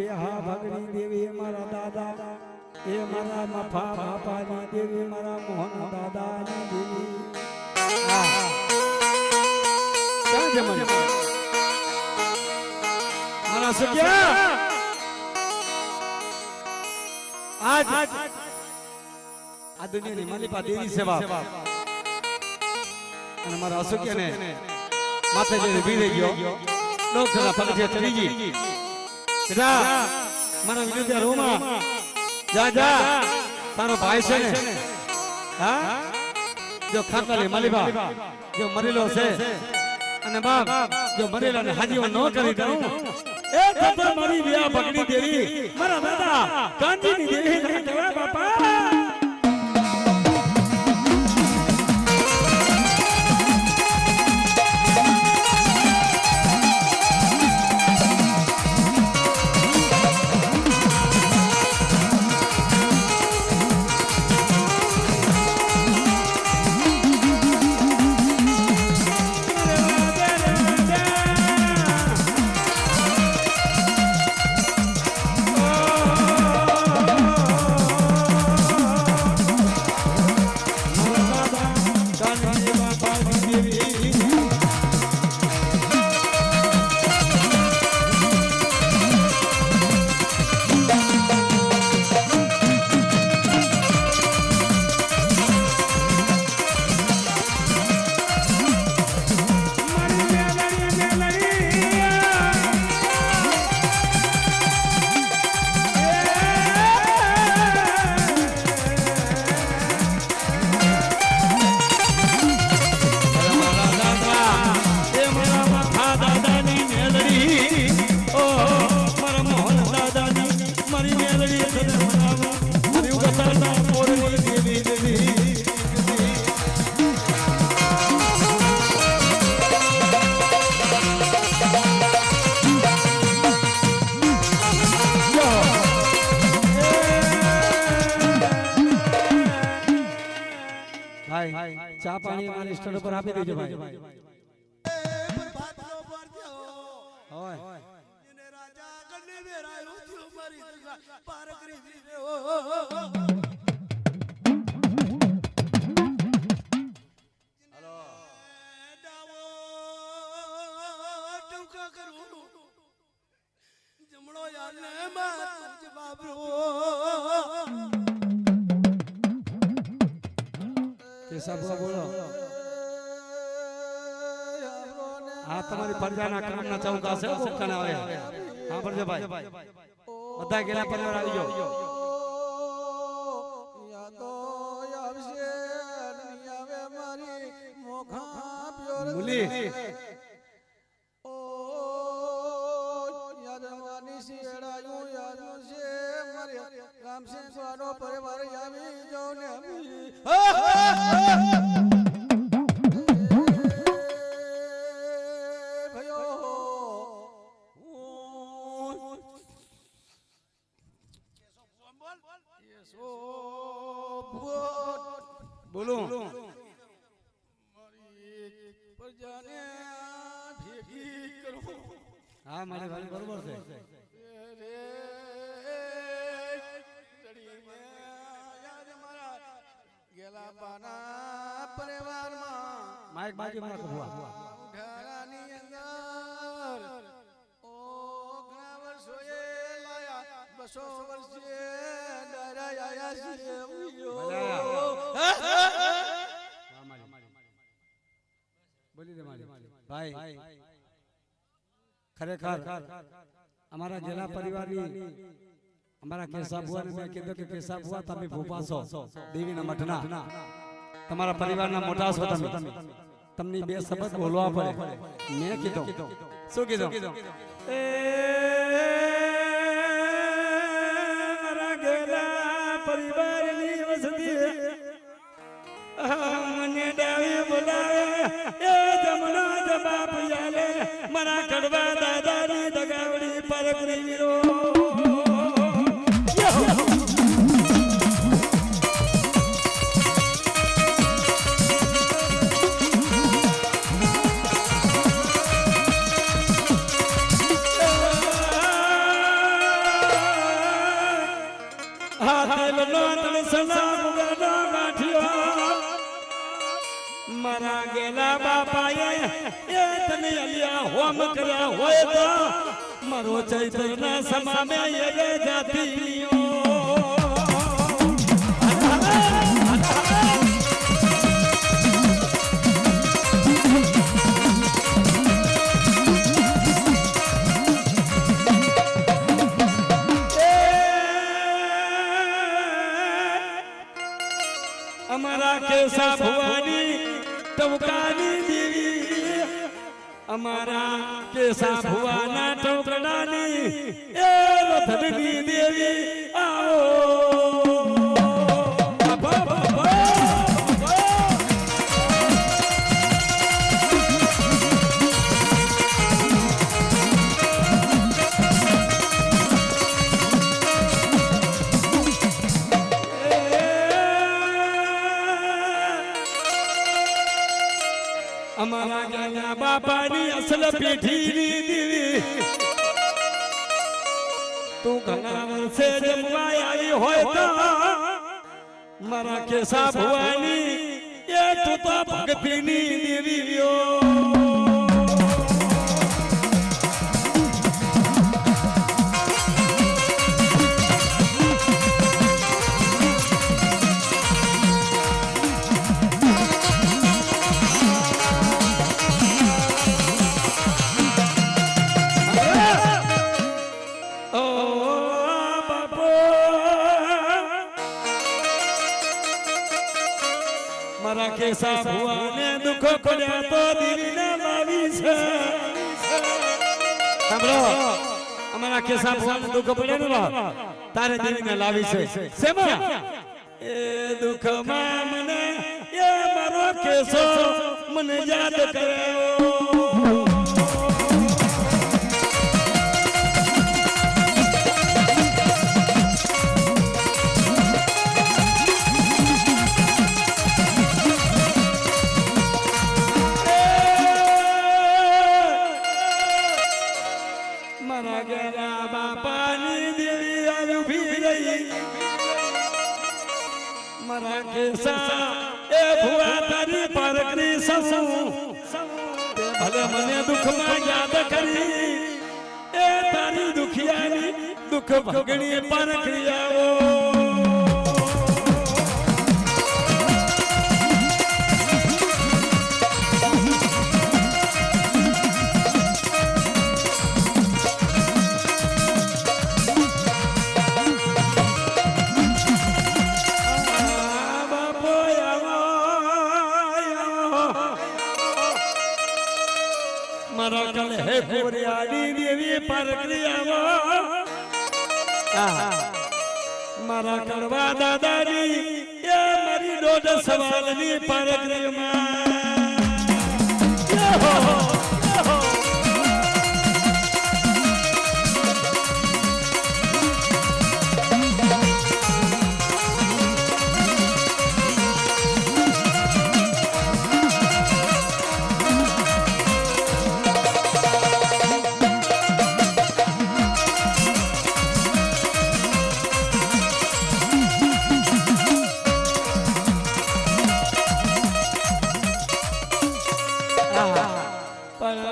બેહા ભગની દેવી મારા દાદા એ મારા મફા બાપાની દેવી મારા મોહન દાદાની દેવી ક્યાં છે મને મારા સખ્યા આજ આ દુનિયાની માલિપા દેવી સેવા અને મારા અશોક્યને માથે જઈને ભી રહી ગયો ડોક્ટરના પગથિયે ચડી ગઈ બેટા મારા વિનંતી રોમા જા જા તારો ભાઈ છે ને હા જો ખાટલાની માલિબા જો મરેલો છે અને બાપ જો મરેલાને હાજીઓ ન કરી દઉં એ તો મારી વ્યા ભગની દેવી મારા દાદા કાંજીની દેવી ને કહેવા બાપા ચા પાણી મારી સ્ટોર પર આપી દેજો ભાઈ હોય એને રાજા કને વેરાયો થયો મારી પાર કરી દીધો હેલો ડાવો ટુકા કરું જમણો યાર ને માર બાબરો બોલો આ તમારી પ્રજાના કામના ચૌકા છે કોકના આવે હા પરજો ભાઈ બધા ગેલા પરિવાર આવી ગયો યાદો આવશે આવે મારી મોખા પ્યોર મુલી ઓ યાદવાની શેડાયું યાદો છે મારી રામસિંહ સ્વાનો પરિવાર આવી જાવ ને બોલો હા મારે ભાઈ બરોબર છે ગેલા પાના પરિવારમાં માઈક બાજુમાં કહું ઘરાની અંદર ઓ ઘણા વર્ષોએ લાયા 200 વર્ષે ડરાય આયા છે બોલી દે મારી ભાઈ ખરેખર અમારા જિલ્લા પરિવારની અમારા કેશા બુઆ ને મેં કીધું કે કેશા બુઆ તમે ભૂપા છો દેવીના મઠના તમારા પરિવારના મોટા છો તમે તમને બે શબ્દ બોલવા પડે મેં કીધું શું કીધું એ મારા ગેલા પરિવારની વસતી મને ડાવી બોલાવે એ જમણો જવાબ આલે મારા કડવા દાદાની દગાવડી પર કરીરો હા તેલનો તણસના ગુગરનો ગાંઠિયો મારા ગેલા બાપાએ એ તને અલિયા હોમ કર્યા હોય તો મારો ચૈતરના સમામે એ જાતિઓ અમારા કેસા ભવાની ટવકાની દેવી અમારા કેસા ભુવાના ટવકડાની એ રથની દેવી આવો અમારા ગાના બાપાની અસલ પેઢીની દેવી તું ઘણા વર્ષે જમવા આવી હોય તો મારા કેસા ભવાની એ તું તો ભક્તિની દેવીઓ મારા કેસા ભુવાને દુઃખ પડ્યા તો દીવીને લાવી છે સાંભળો અમારા કેસા ભુવાને દુઃખ પડ્યા ને તારે દીવીને લાવી છે શેમાં એ દુઃખમાં મને એ મારો કેસો મને યાદ કર્યો મારા કેસા એ ભુવા તારી પારકરી સસુ તે ભલે મને દુઃખમાં યાદ કરી એ તારી દુખિયાની દુઃખ ભગણી પારકરી આવો મારા કલ હે ફોરિયાની દેવી પારકરી આવો મારા કડવા દાદાની એ મારી દોઢ સવાલની પારકરી માં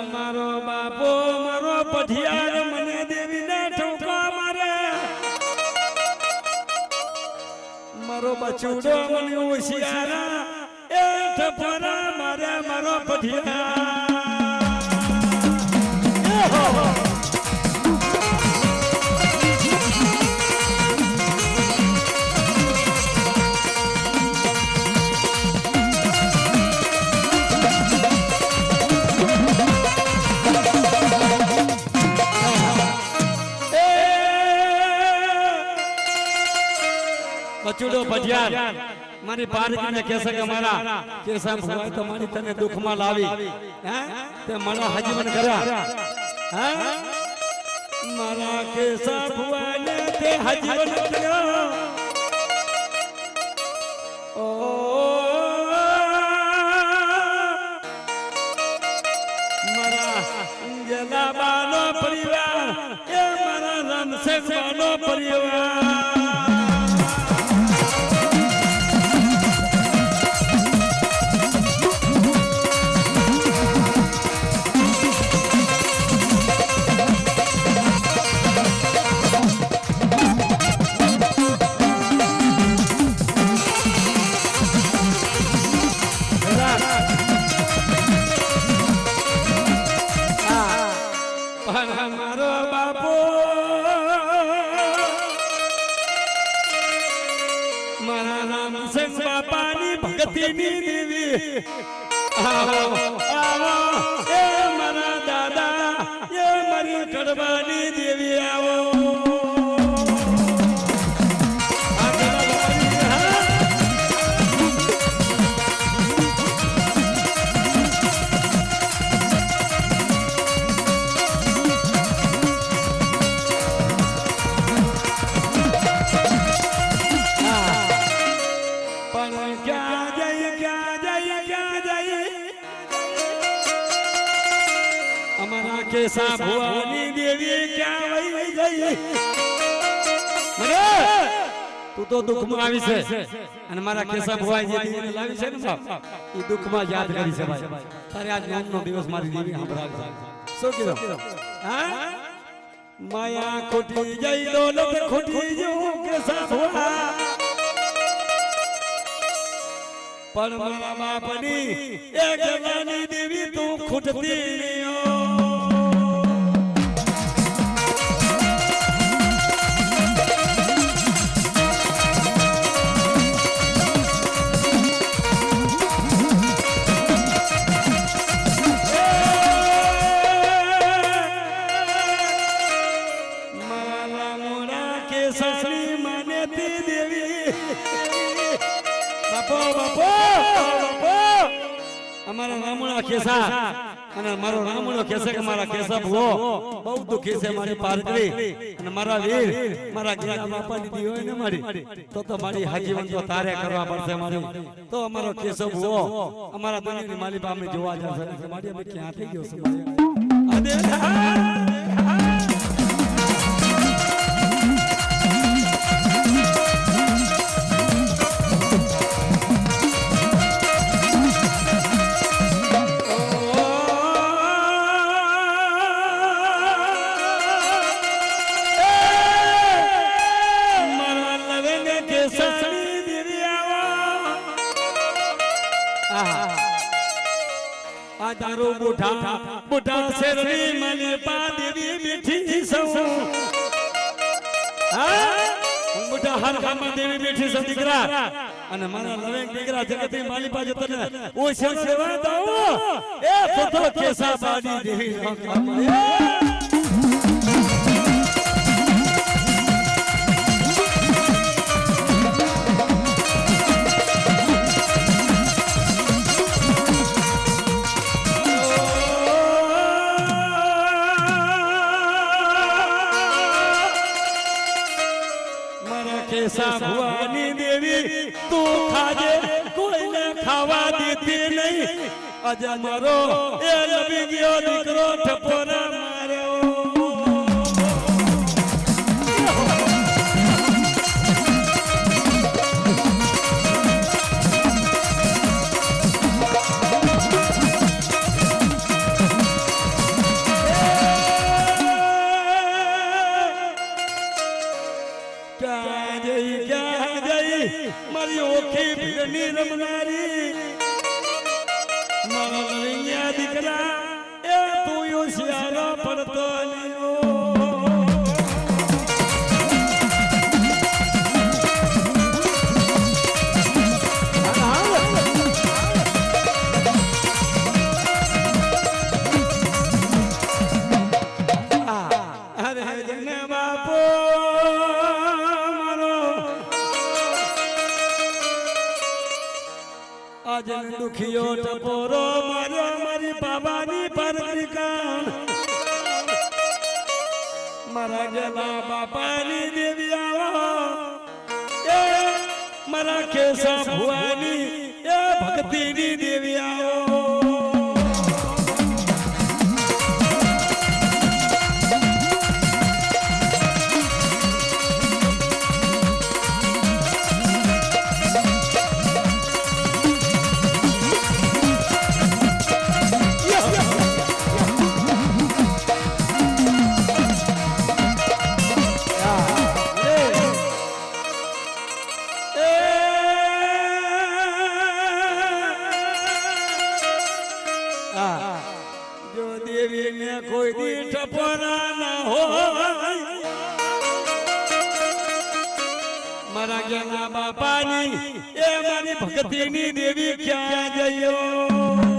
મારો બાપો મારો પઢિયાર મને દેવીને ઠોકા મારે મારો બચુડો મને હોશિયારા એ ઠપરા મારે મારો પઢિયાર બચુડો ભજિયાર મારી પારકીને કહેશે કે મારા કેસા ભુવા તમારી તને દુઃખમાં લાવી હે તે મને હજીવન કર્યા હે મારા કેસા ભુવાને તે હજીવન કર્યો ઓ મારા અંજલા બાનો પરિવાર એ મારા રામસેન બાનો પરિવાર સંગ બાપાની ભક્તિની દેવી આવો આવો એ મારા દાદા એ મારી કડવાની દેવી આવો કેસા ભવાની દેવી ક્યાં વઈ ગઈ મને તું તો દુઃખમાં આવી છે અને મારા કેસા ભવાઈ જે દેવીને લાવી છે ને બાપ એ દુઃખમાં યાદ કરી છે ભાઈ તારે આજ નામનો દિવસ મારી દેવી સાંભળાવશે શું કીધું હા માયા ખોટી જઈ દોલત ખોટી જો કેસા ભવા પણ મારા બાપની એ જવાની દેવી તું ખૂટતી નહીં અમારા રામુણા કેસા અને મારો રામુણો કેસે કે મારા કેસા ભૂવો બહુ દુખી છે મારી પારકરી અને મારા વીર મારા ગીરા બાપાની દી હોય ને મારી તો મારી હાજીવન તો તારે કરવા પડશે મારી તો અમારો કેસો ભૂવો અમારા દુનિયાની માલી બાપ જોવા જશે મારી અમે ક્યાં થઈ ગયો છે આદે બુઢા શેરની મને પા દેવી બેઠી સૌ બુઢા હર હામાં દેવી બેઠી સૌ દીકરા અને મારા લવેંગ દીકરા જગતની માલી પાજો તને ઓછો સેવા દઉં એ તો કેસા બાડી દેવી કેસા ભવાની દેવી તું ખાજે કોઈને ખાવા દીધી નહીં અજ મારો એ લબી ગયો દીકરો ઠપોરા માર્યો મારી ઓખી ભીડની રમનારી મારા લવિયા દીકરા એ તું હોશિયારો પડતો નહીં દુખિયો ટપોરો માર્યો મારી બાબાની પારકરી કાન મારા ગેલા બાપાની દેવી આવો એ મારા કેસા ભવાની એ ભક્તિની દેવી આવો મારા જ્ઞાના બાપાની એ મારી ભક્તિની દેવી ક્યાં જયો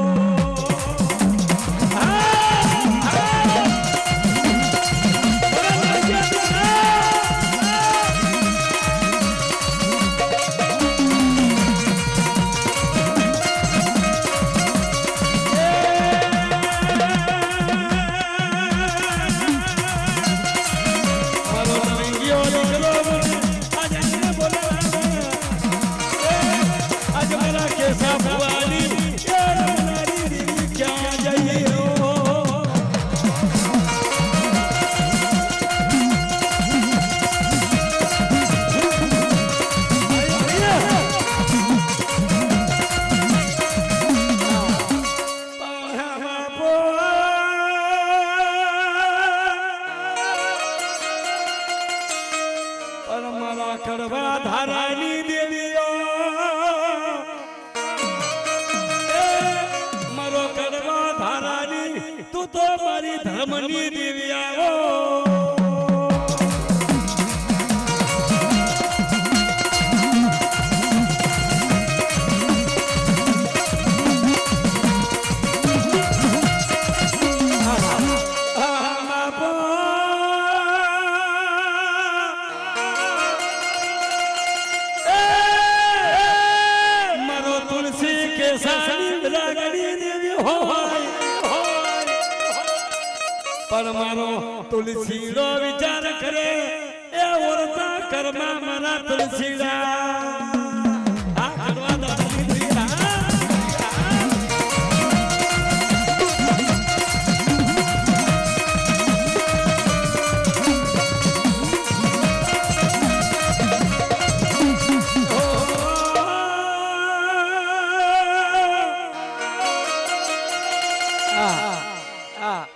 કડવા ધારાની દેવીઓ મારો કડવા ધારાની તું તો મારી ધર્મની દેવી આવો पर मारो तुलसीड़ो विचार करे ए औरता कर्मा मरा तुलसीड़ा आ करवा दा तुलसीड़ा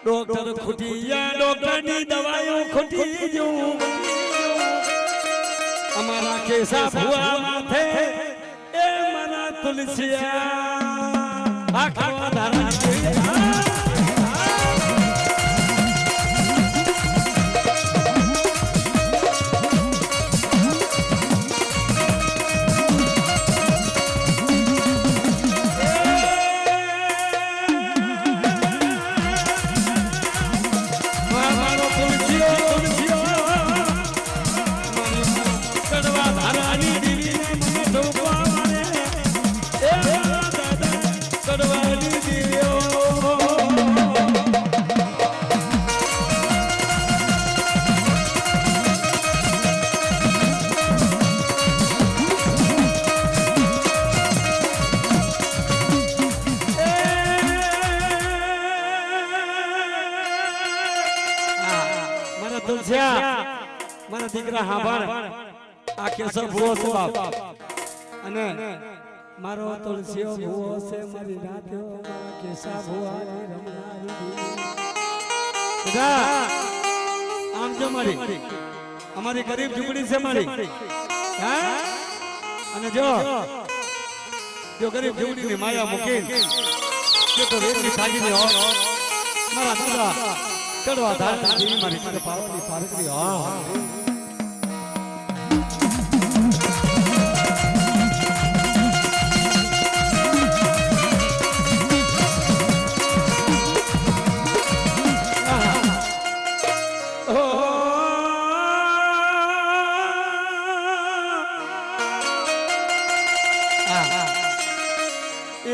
डॉक्टर खुटिया डॉक्टर नी दवाइयों खुटी जो हमारा कैसा हुआ माथे ए मना तुलसिया आखवा धारा મારા દીકરા હાંભળ આ કેશવ ભુવો છે બાપ અને મારો તુલસીઓ ભુવો છે મારી રાધો મારા કેશવ ભુવાની રમનારી બેટા આમ જો મારી અમારી ગરીબ ઝૂંપડી છે મારી હા અને જો ગરીબ ઝૂંપડીની માયા મૂકીને કે તો રેતની થાગીને હો મારા દાદા કડવા ધારા દેવી મારી પાસે પાવની પારકરી હા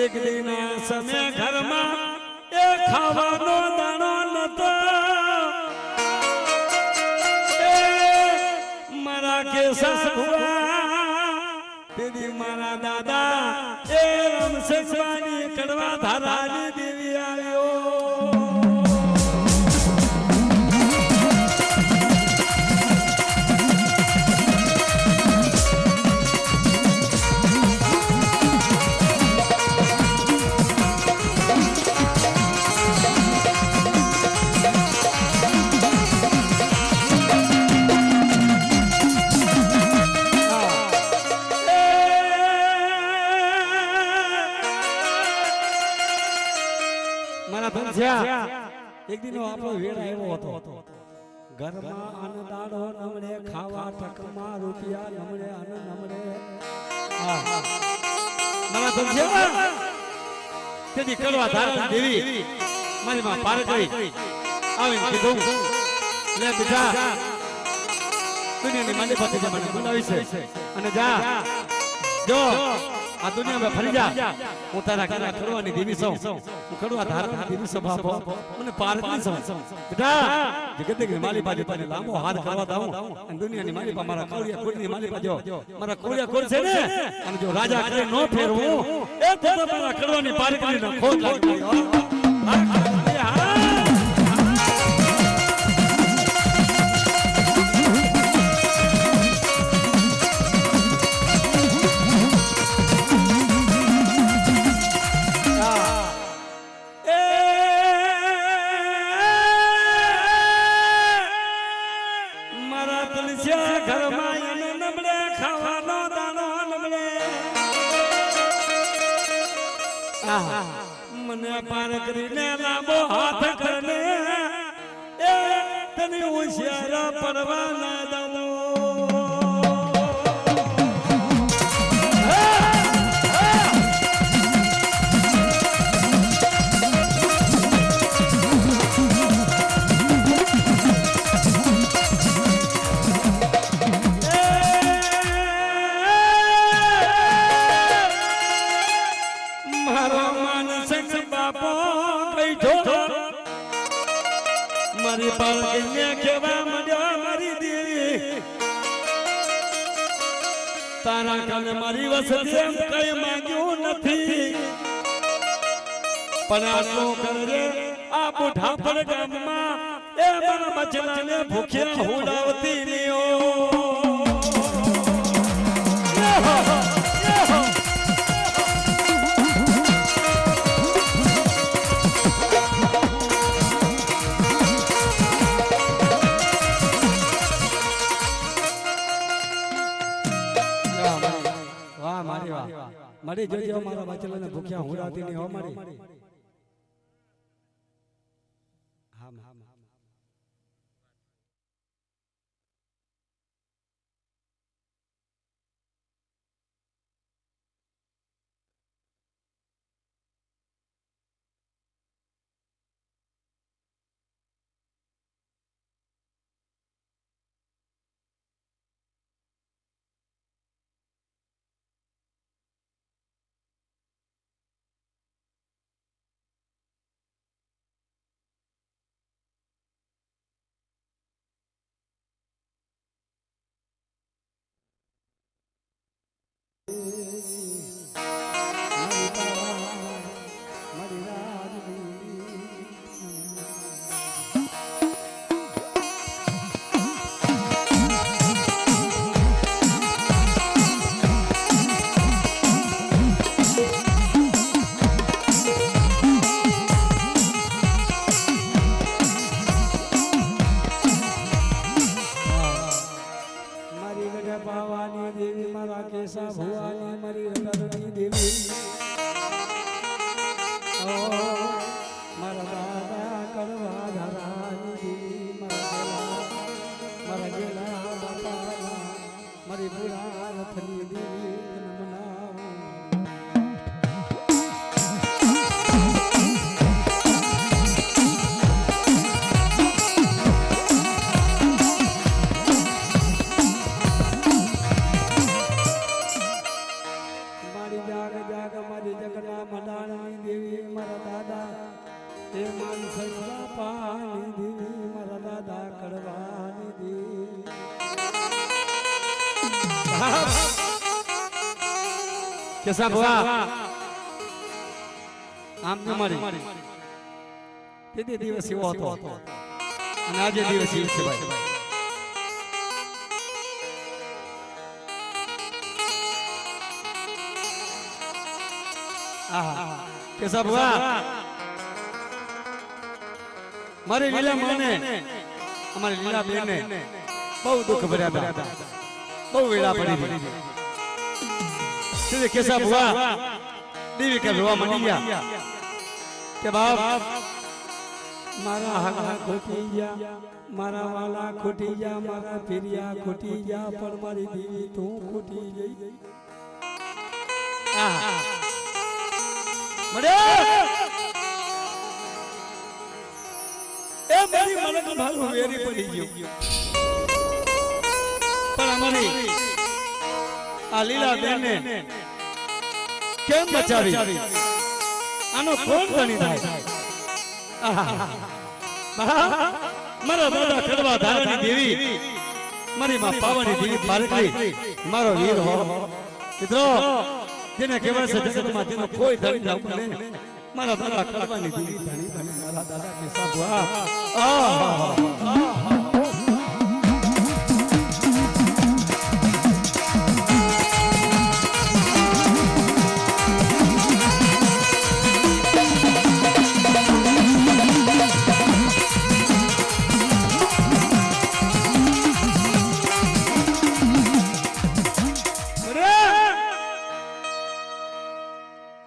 एक दिन समय घर में एक खावानो दानो नतो मरा के हुआ तेरी मारा दादा ए रम ससवानी कड़वा धारानी देवी आयो એક દિન આપણો વેળ આવ્યો હતો ઘરમાં અન્ન દાડો નમણે ખાવા ટકમાં રૂપિયા નમણે અન્ન નમણે મારા તુલસી તેથી કરવા ધારણ દેવી મારી માં પાર્વતી આવીને કીધું લે બેટા દુનિયાની માલિક પાસે મને બોલાવી છે અને જા જો આ દુનિયામાં ફરી જા હું તારા ઘરે ખડવાની દેવી છું હું ખડવા ધારણ દેવી છું બાપો મને પાર્વતી છું બેટા જગતની માલિક પાસે તને લાંબો હાથ કરવા દઉં અને દુનિયાની માલિક પાસે મારા કોળિયા કોળની માલિક પાસે જો મારા કોળિયા કોળ છે ને અને જો રાજા કરે નો ફેરવું એ તો મારા ખડવાની પાર્વતીનો ખોટ લાગી મને પાર કરીને લાંબો હાથ કરને એ તને હોશિયાર પડવા ના દઉં મારી બાળકીને કેવા મળ્યો મારી દેવી તારા કાને મારી વસતી એમ કઈ માંગ્યું નથી પણ આટલું કરજે આ બુઢા પર ગામમાં એ મારા બચલાને ભૂખ્યા હુડાવતી નયો મારી જોજો મારા બચલાને ભૂખ્યા હુડાવતી નહીં હો મારી હા કેસા ભવા આમ ન મારી તે દિવસ એવો હતો અને આજે દિવસ એવો છે ભાઈ આહા કેસા ભવા મારી લીલા માને અમારી લીલા બેને બહુ દુઃખ ભર્યા હતા બહુ વેળા પડી કેસા ભુआ દેવી કે રોવા મની ગયા કે બાપ મારા હાલા ખોટી જા મારા વાલા ખોટી જા મારા ફેરિયા ખોટી જા પણ મારી દેવી તું ખોટી જઈ મળે એ મારી મનક ભાલું વેરી પડી ગયું પણ અમારી આ લીલા બેનને કેમ બચાવી આનો કોણ ગણી થાય મારા દાદા કડવા ધારાની દેવી મારી માં પાવાની દેવી પારકરી મારો વીર હો મિત્રો જેને કહેવાય છે જગતમાં તેનો કોઈ ધણી ના ઉપલે મારા દાદા કડવાની દેવી ધણી ધણી મારા દાદા કે સાબુઆ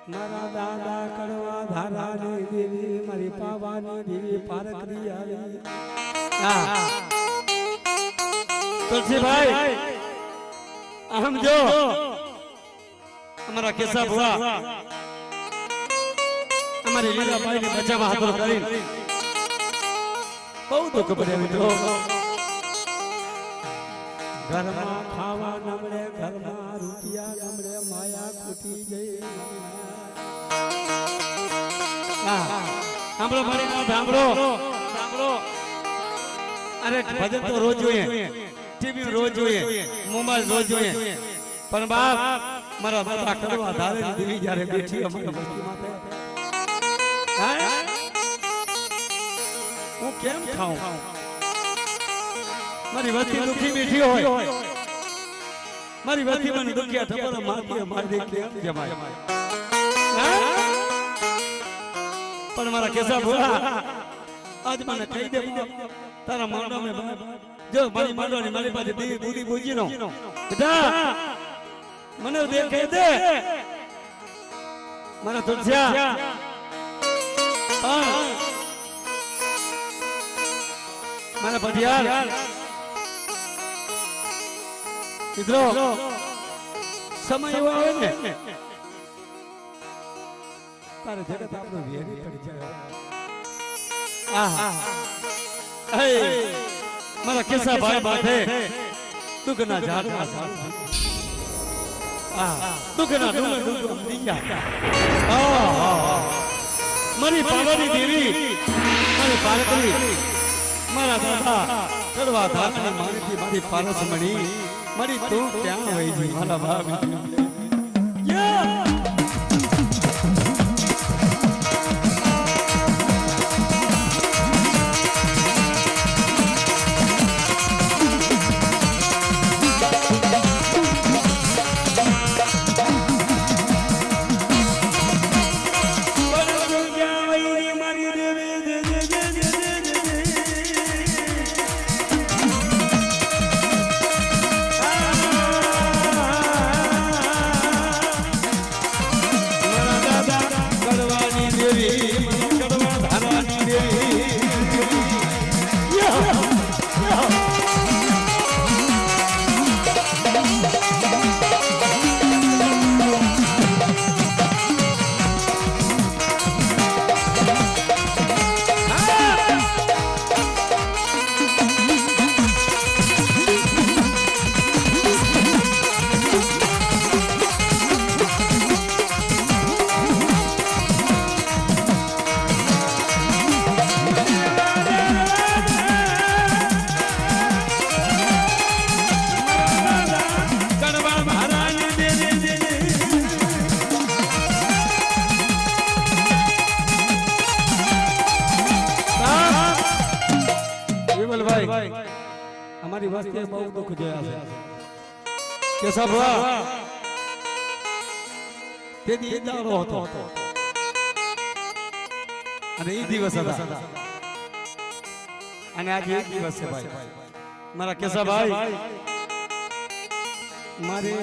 મારા દાદા કડવા ધારાની દેવી મારી પાવાની દેવી પારકરી આવી તુલસીભાઈ આમ જો અમારા કેશા ભુવા અમારી લીલાબાઈ ને બચાવવા હાથો કરી બહુ દુઃખ પડે મિત્રો ઘરમાં ખાવા નમળે ઘરમાં રૂપિયા નમળે માયા ખૂટી જઈ સાંભળો મારી વાત સાંભળો સાંભળો અરે ભજન તો રોજ જોઈએ ટીવી રોજ જોઈએ મોબાઈલ રોજ જોઈએ પણ બાપ મારા દાદા કડવા ધારેની દેવી જ્યારે બેઠી અમારી વસ્તી માથે હું કેમ ખાઉં મારી વસ્તી દુખી બેઠી હોય મારી વસ્તી મને દુખિયા ઠપર મારતી મારી કેમ જમાય પણ મારા કેશા ભુવા આજ મને કહી દે તારા માંડવા મે જો મારી માંડવાની મારી પાસે દેવી બુડી બોજી નો બેટા મને દે કહી દે મારા તુલસિયા મારા પઢિયાર મિત્રો સમય એવો આવે ને તારે જગત આપણો વેરી પડી જાય મારા કેશા ભાઈ માથે દુઃખના ઝાડમાં દુઃખના ડુંગર મારી પાવાની દેવી મારી પારકરી મારા દાદા કડવા ધારની મારીથી મારી પારસ મળી મારી તું ક્યાં હોય છે મારા ભાભી અમારી વસ્તીએ બહુ દુઃખ જોયા છે કેશા ભુવા તે દી દાડો હતો અને એ દિવસ હતા અને આજે એક દિવસ છે ભાઈ મારા કેશા ભાઈ મારે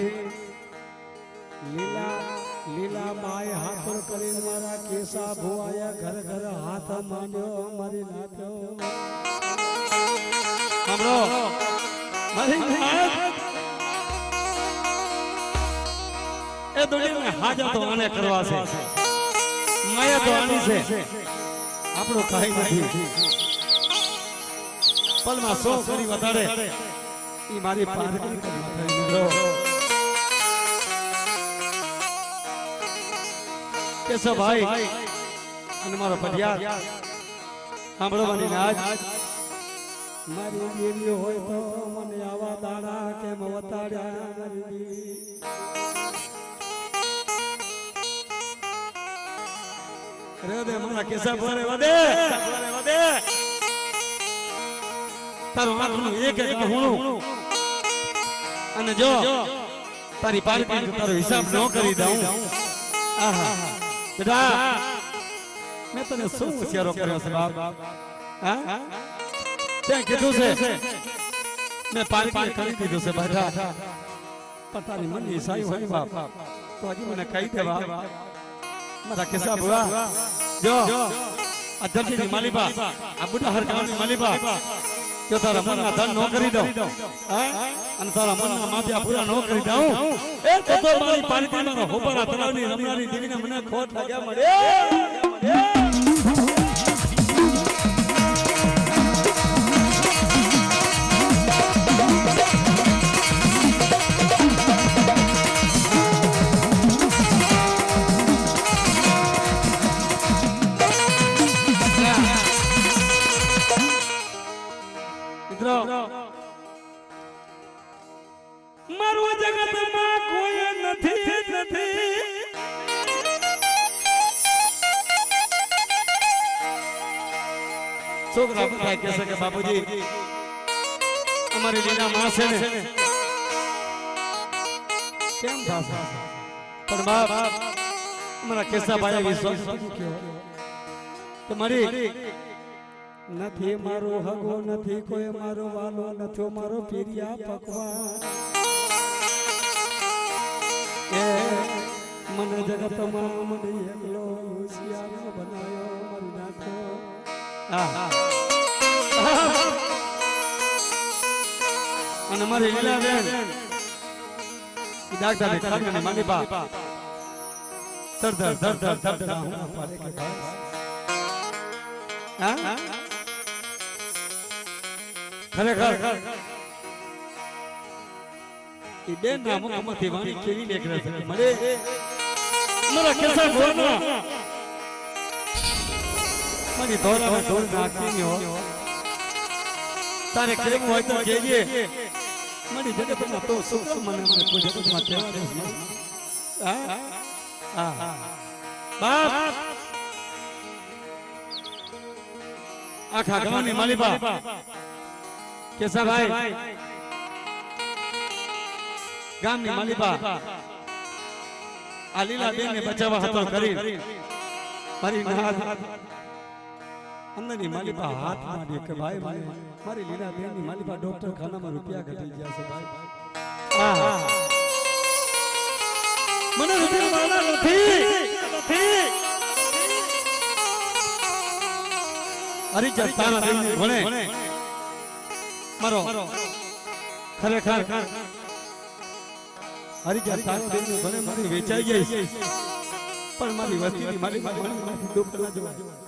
લીલા બાય હાથ કરીને મારા કેસા ભોવાયા ઘર ઘર હાથ માંડ્યો મારી નાખ્યો સાંભળો મારી નાથ એ દુનિયામાં હાજા તો આને કરવા છે માયા તો આની છે આપણો કાઈ નથી પલમાં સો કરી વધારે ઈ મારી પારકી કરી મિત્રો કેસો ભાઈ અને મારો પઢિયાર સાંભળો મારી નાજ મારી દેવીઓ હોય તો મને આવા દાડા કેમ વતાડ્યા મારી હૃદય મારા કેસા ભરે વધે તારો આંખનું એક એક હુણું અને જો તારી પારકી તારો હિસાબ ન કરી દઉં આહા બેટા મેં તને શું હોશિયારો કર્યો છે બાપ હા તે કીધું છે મેં પારકી કરી દીધું છે બેટા પણ તારી મનની ઈસાઈ હોય બાપ તો હજી મને કહી દે બાપ મારા કેસા ભુવા જો આ ધરતીની માલિબા આ બુઢા હરગામની માલિબા જો તારા મનના ધન નો કરી દઉં અને તારા મનના માથે પૂરા નો કરી દઉં એ તો મારી પારકી મારો હોપરા તળાવની રમનારી દેવીને મને ખોટ લાગ્યા મળે મારું જગતમાં કોઈ નથી છોકરા બધા કહે છે કે બાપુજી અમારી લીલા માં છે ને કેમ થશે પણ બાપ અમારા કેસાભાઈ વિશ્વાસ મૂક્યો તમારી નથી મારો હગો નથી કોઈ મારો વાલો નથી મારો પીરિયા પકવાન એ મને જગતમાં મને એકલો હોશિયાર બનાયો મારી નાખો અને મારી લીલા બેન ડાક્ટર ને ખાને માની બા ધર હું પાડે કે ભાઈ હા ખરેખર ઈ બેન ના મુખમાંથી વાણી કેવી નીકળે છે મળે મારા કેસા ભોના મારી ધોરામાં ઢોલ નાખી હો તારે કેમ હોય તો કહેજે મારી જગતમાં તો સુખ મને કોઈ જગતમાં કહેવા દે હા બાપ આખા ગામની માલિબા કેસાભાઈ ગામની માલિબા આ લીલા બેન ને બચાવવા હતો કરી મારી નાથ અંદરની માલિબા હાથ માંડ્યો કે ભાઈ મારી લીલા બેન ની માલિબા ડોક્ટર ખાનામાં રૂપિયા ઘટી ગયા છે ભાઈ મને રૂપિયા વાળા નથી હરિચર તારા દેવ ભણે મારો ખરેખર હરિચર તારા દેવ ભણે મારી વેચાઈ ગઈ પણ મારી વસ્તીની મારી મારી દુઃખ ના જોવા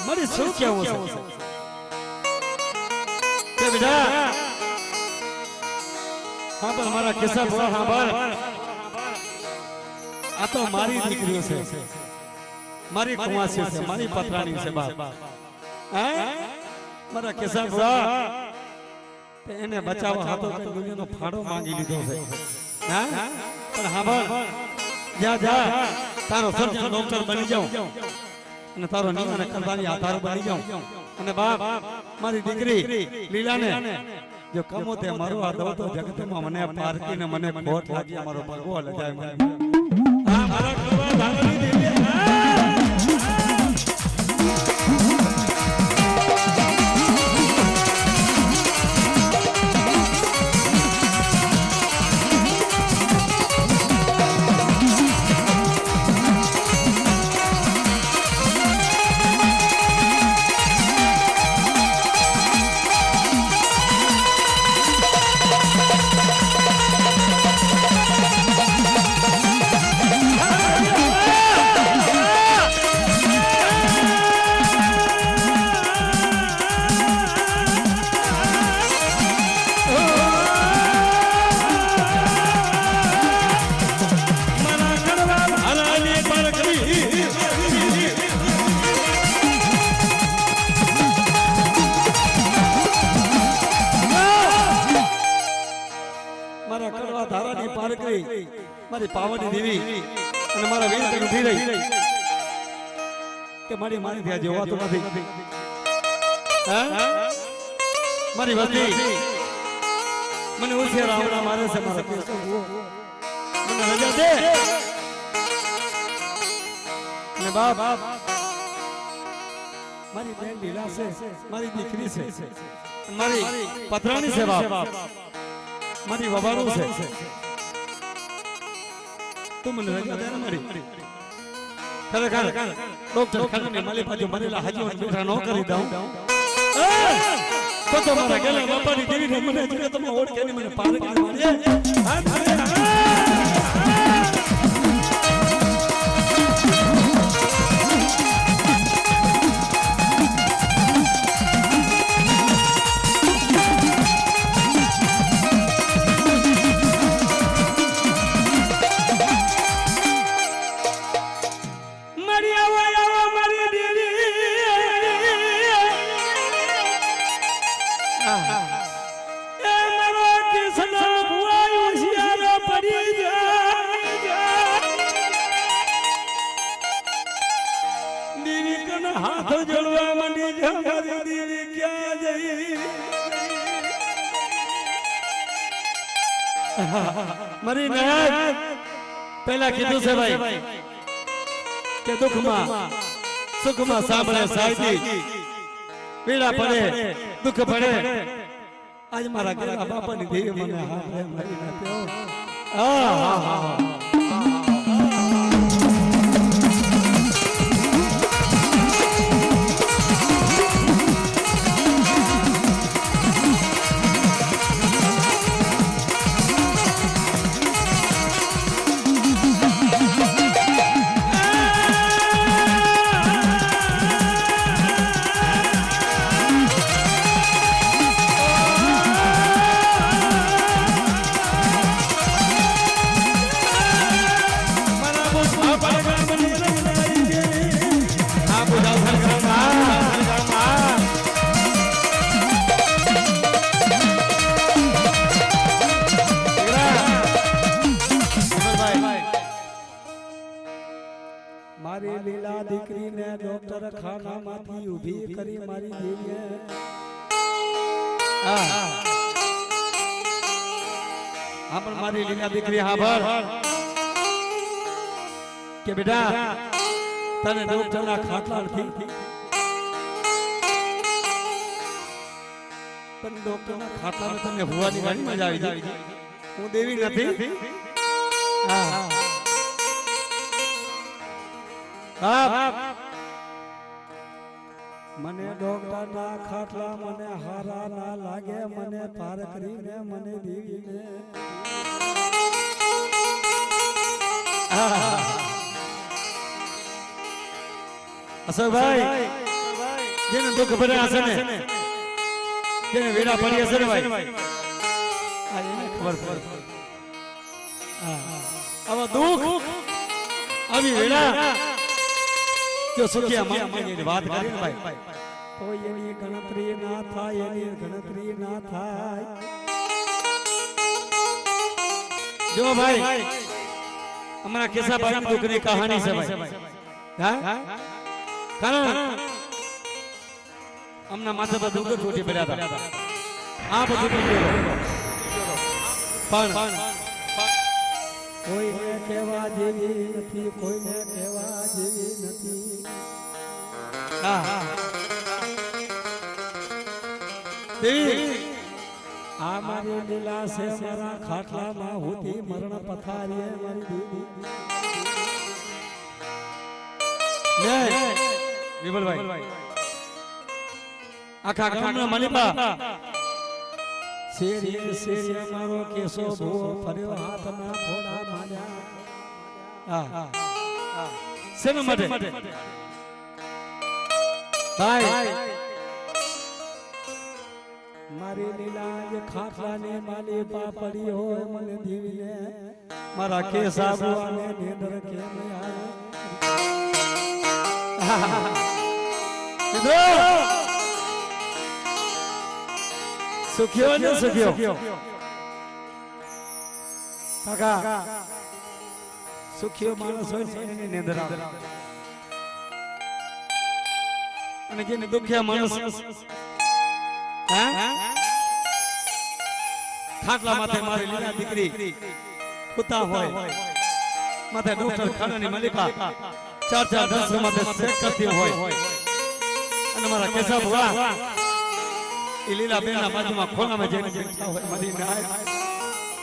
મારી શું કેવું છે બેટા હા પણ મારા કિસ્સા બોલા હા બોલ આ તો મારી દીકરીઓ છે મારી કુંવાસી છે મારી પતરાણી છે બાપ મારા કેસા ભુવા એને બચાવવા હતો કે દુનિયાનો ફાળો માંગી લીધો છે હા પણ હા બોલ જા તારો સર્જન ડોક્ટર બની જાઉં અને તારો નિવાને કરવાની આધાર બની જાઉં અને બાપ મારી દીકરી લીલાને જો કમો તે મારો આ દો તો જગતમાં મને પારકીને મને ખોટ લાગી મારો ભગવો લજાય મને હા મારા કરવા ધારની દેવી દીકરી મારી પાવડી દેવી અને મારા વીર તને ઉભી રહી કે મારી મારી ત્યાં જોવાતું નથી હા મારી વસ્તી મને ઉછેર આવડા મારે છે મારા કેસો મને રજા દે ને બાપ મારી બેન લીલા છે મારી દીકરી છે મારી પતરાણી છે બાપ મારી વબારું છે તું મને રજા દે ને મારી ખરેખર ડોક્ટર ખાને માલી પાછો મરેલા હાજીઓ બેઠા ન કરી દઉં તો મારા ગેલા બાપાની દેવીને મને જોડે તમે ઓળખે ને મને પાર કરી મારે હાથ જોડવા માંડી જા મારી દેવી ક્યાં જઈ મારી નાક પહેલા કીધું છે ભાઈ કે દુઃખમાં સુખમાં સાંભળે સાયદી પીડા પડે દુઃખ પડે આજ મારા ગેલા બાપાની દેવી મને હાથ મારી નાખ્યો મારી લીલા દીકરીને ડોક્ટર ખાનામાંથી ઊભી કરી મારી દેવીએ પણ મારી લીલા દીકરી હાંભળ કે બેટા તને ડોક્ટરના ખાટલાથી તને ડોક્ટરના ખાટલામાં તને હોવાની ઘણી મજા આવી જાય હું દેવી નથી મને ડોક્ટરના ખાટલા મને હારા ના લાગે મને પાર કરીને મને દેવીને અશોકભાઈ જેને દુઃખ પડ્યા હશે ને જેને વેડા પડી હશે ને ભાઈ ખબર પડે આવા દુઃખ આવી વેડા જો સુખિયા માની વાત કરી ને ભાઈ તો એની ગણતરી ના થાય એની ગણતરી ના થાય જો ભાઈ અમારા કેસાભાઈ દુઃખની કહાની છે ભાઈ હા કારણ અમના માથે તો દુઃખ છૂટી પડ્યા હતા આ બધું પણ કોઈને કહેવા જેવી નથી કોઈને કહેવા જેવી નથી આ મારી લીલા છે મારા ખાટલામાં હોતી મરણ પથારીએ મારી દેવી વિમલભાઈ આખા ગામના મલિપા શેરીએ શેરીએ મારો કેસો ભૂવો ફર્યો હાથના થોડા માર્યા શેના માટે ભાઈ મારી લીલા જે ખાટલાને માલી પાપડી હોય મને દેવીને મારા કેસા ભૂવાને નિંદર કેમ આવે સુખ્યો ને સુખ્યો કાકા સુખીઓ માણસ હોય છે એની નિંદર આવે અને જેને દુખિયા માણસ ખાટલા માથે મારી લીલા દીકરી કુતા હોય માથે ડોક્ટર ખાનાની મલિકા 4-4 10 માથે ચેક કરતી હોય અને મારા કેશવ ભુવા એ લીલા બેનના બાજુમાં ખોલામાં જઈને બેઠા હોય મારી નાય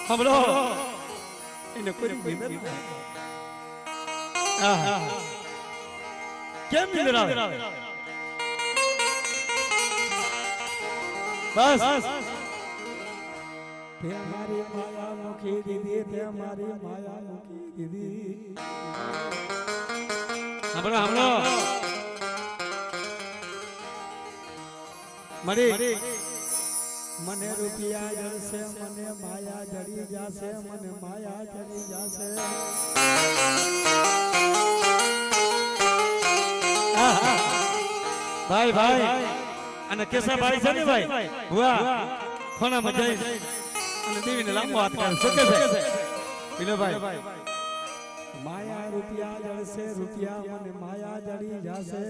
સાંભળો એને કોઈ નિંદર કેમ નિંદર આવે બસ તે મારી માયા મૂકી દીધી તે મારી માયા મૂકી દીધી સાંભળો મરી મને રૂપિયા જળશે મને માયા જડી જાશે મને માયા જડી જાશે ભાઈ ભાઈ અને કેસા ભાઈ છે ને ભાઈ હુઆ ખોનામાં જઈ અને દેવીને લાંબો હાથ કરે શું કે છે પીલો ભાઈ માયા રૂપિયા જળશે રૂપિયા મને માયા જડી જાશે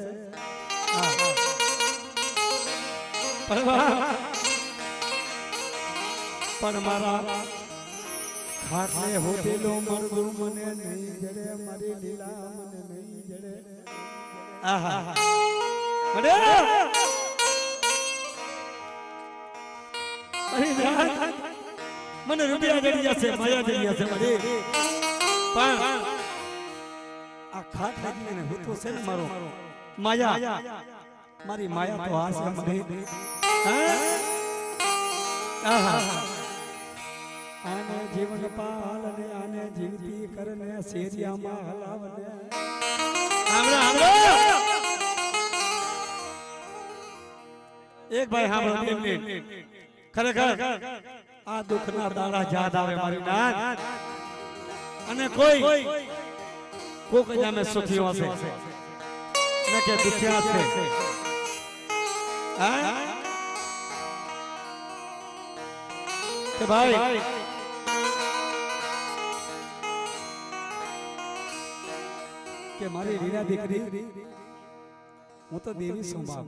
પણ મારા ખાટલે હોટેલો મરદું મને નહીં જડે મારી લીલા મને નહીં જડે આહા અરે મને રૂપિયા જડી જશે માયા જડી જશે મને પણ આ ખાટલે ને હું તો છે ને મારો માયા મારી માયા તો આ છે મને આને જીવન પાલ ને આને જીવતી કરને શેરિયામાં હલાવને એક ભાઈ સાંભળો 2 મિનિટ ખરેખર આ દુઃખના દાડા યાદ આવે મારી નાથ અને કોઈ કોક જામે સુખી હશે ને કે દુખિયા છે કે ભાઈ કે મારી લીલા દીકરી હું તો દેવી છું બાપ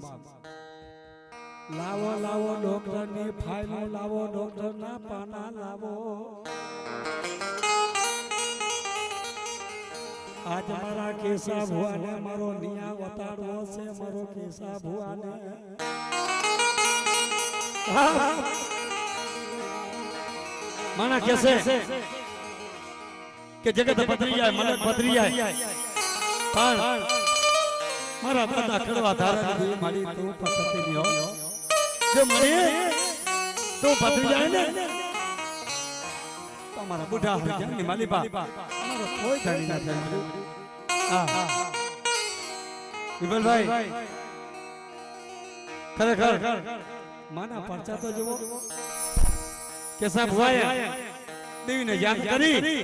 લાવો લાવો ડોક્ટર ની ફાઇલ લાવો ડોક્ટર ના પાના લાવો આજ મારા કેશા ભુવાને મારો નિયા વતાડવો છે મારો કેશા ભુવાને માના કેસે કે જગત પથરી જાય મલક પથરી જાય પણ મારા દાદા કડવા ધારા દી મારી તું પથતી ની હો જો મરી તું પથરી જાય ને તો મારા બુઢા હરજાની માલીબા મારો કોઈ જાણી ના થાય વિમલભાઈ ખરેખર માના પરચા તો જુઓ કેસા ભુવાએ દેવીને યાદ કરી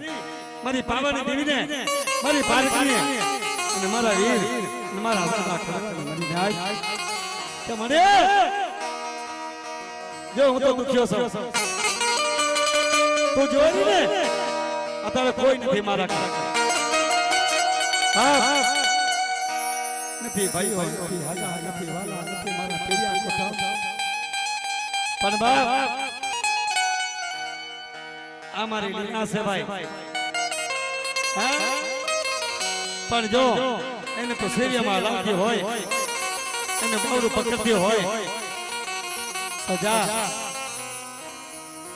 મારી પાવાની દેવીને મારી પારકીને અને મારા વીર અને મારા દાદા ખરેખર મરી જાય કે મને જો હું તો દુખ્યો છું તું જોઈ ને અત્યારે કોઈ નથી મારા હા નથી ભાઈ હોય નથી હાલા નથી વાલા નથી મારા પેરિયા કોઠા પણ બાપ આ મારી લીલા છે ભાઈ પણ જો એને તો શેરિયામાં લાગી હોય એને બહુ પકડતી હોય તો જા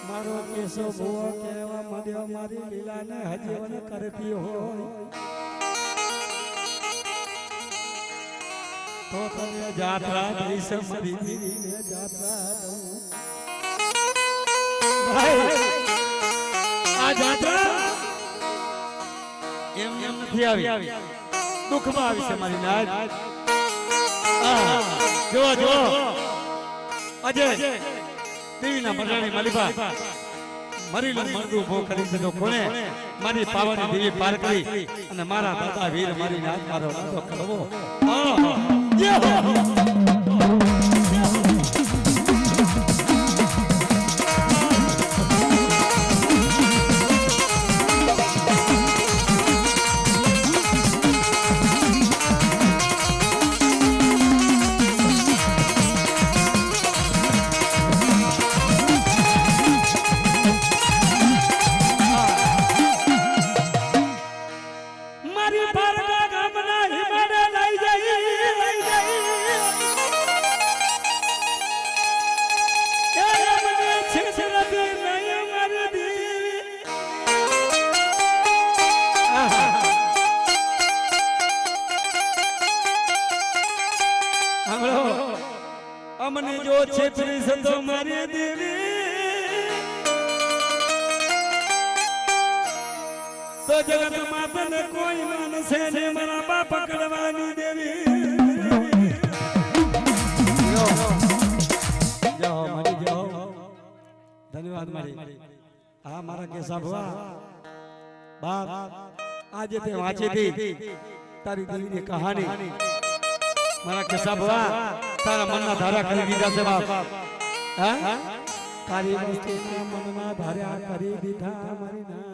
મારો કેશવ ભુવો કહેવા માંડ્યો મારી લીલાને હજીવન કરતી હોય તો તમે જાત્રા દઈશ મારી દીદીને જાત્રા દઉં આ જાત્રા એમ નથી આવી દુઃખમાં આવી છે મારી નાજ જો જો અજય દેવીના મરણી માલિબા મરીલું મરદું ભો કરી દીધો કોને મારી પાવાની દેવી પાર કરી અને મારા દાદા વીર મારી નાજ મારો નાતો કરવો જો છે પ્રીસ તો મારી દેવી તો જગત માતને કોઈ માનસે ને મારા બાપ પકડવાની દેવી જાઓ મારી જાઓ ધન્યવાદ મારી હા મારા કેસા ભવા બાપ આજે તે વાંચી હતી તારી દિલની કહાની મારા કેસા ભવા તારા મનના ધારા કરી દીધા છે બાપ હા તારી વસ્તુના મનમાં ધાર્યા કરી દીધા મારી ના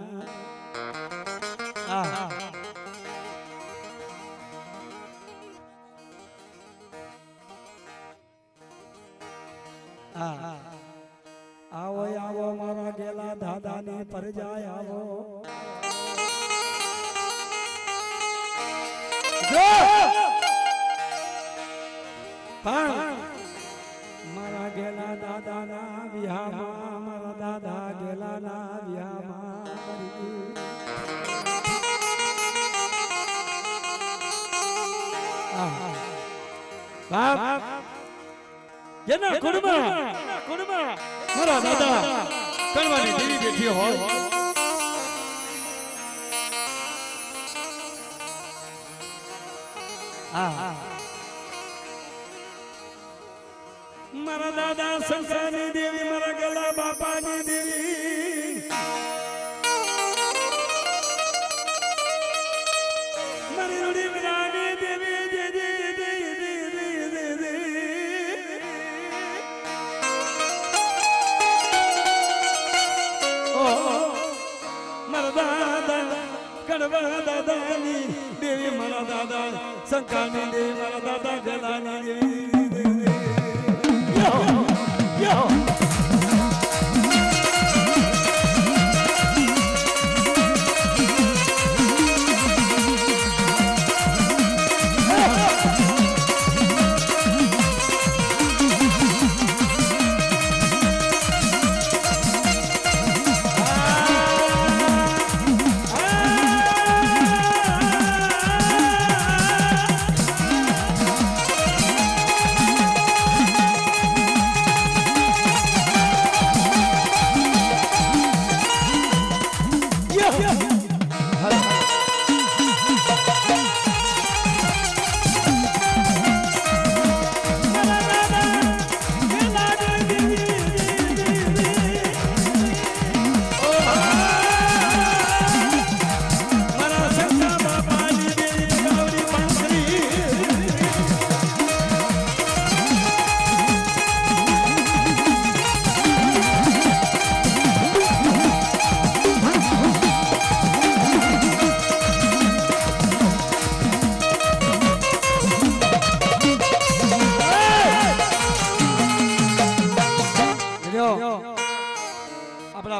આવો આવો મારા ગેલા દાદાની પરજાય આવો મારા ગેલા દાદાના વિહામાં મારા દાદા ગેલાના વિહામાં જેના કુળમાં મારા દાદા કણવાની દેવી બેઠી હોય મારા દાદા સંસારની દેવી મારા ગલા બાપાની દેવી મારી રૂડી વિરાની દેવી દાદાની દેવી મારા દાદા શંકાની દેવી મારા દાદા ગલાની દેવી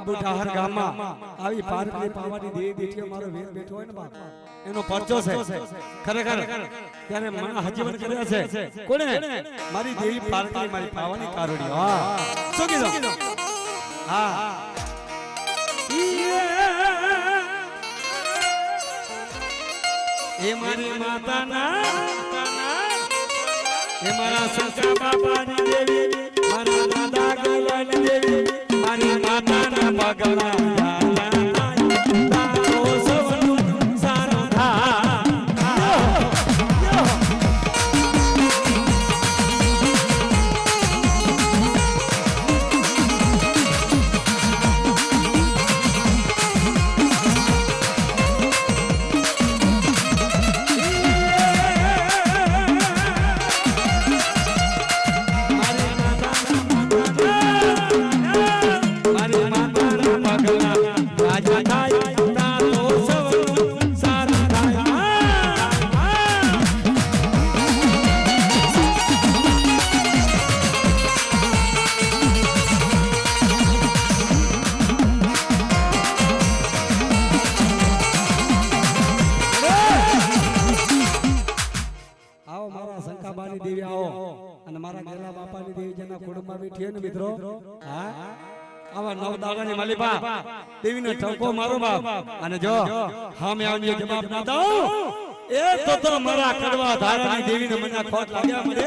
બુઢાહર ગામમાં આવી પારકી પાવાની દેવી બેઠી મારો વીર બેઠો હોય ને બાપ એનો પરચો છે ખરેખર ત્યારે મને હજીવન કર્યા છે કોણે મારી દેવી પારકી મારી પાવાની કારુણી હા શું કીધું હા એ મારી માતાના એ મારા સંકા બાપાની દેવી મારા દાદા ગલાની દેવી મારી માતાના પગલા મિત્રો આવા નવ દાડાની માલિપા દેવીનો ઠપકો મારો બાપ અને જો હામે આવીને જવાબ ના દઉં એ તો મારા કડવા ધારાની દેવીને મને ખોટ લાગ્યા મને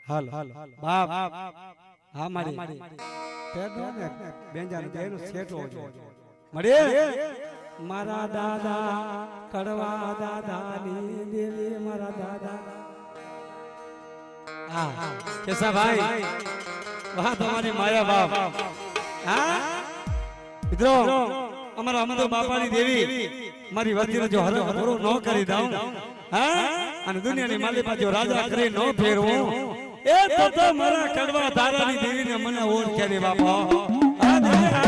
હાલ બાપ હા મારી પેડો ને બેંજાન બેનો સેટો મળે મારા દાદા કડવા દાદાની દેવી મારા દાદા હા કેસા ભાઈ વાહ તમારી માયા બાપ હા મિત્રો અમારા અમદો બાપાની દેવી મારી વસ્તીને જો હરો હરો ન કરી દઉં હા અને દુનિયાની માલિકા જો રાજા કરી ન ફેરવું એ તો મારા કડવા દાદાની દેવીને મને ઓળખે રે બાપા આ દેવી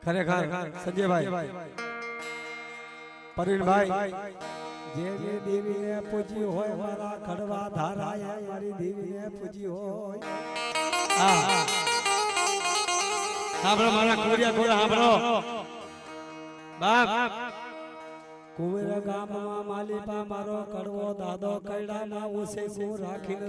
ખરેખર સંજયભાઈ પરીણભાઈ જે દેવીને પૂજી હોય મારા ખડવા ધારાએ મારી દેવીને પૂજી હોય હા સાંભળો મારા કોરિયા કોરા સાંભળો બાપ કુવેર ગામમાં માલિપા મારો કડવો દાદો કૈડામાં ઉસે રાખીને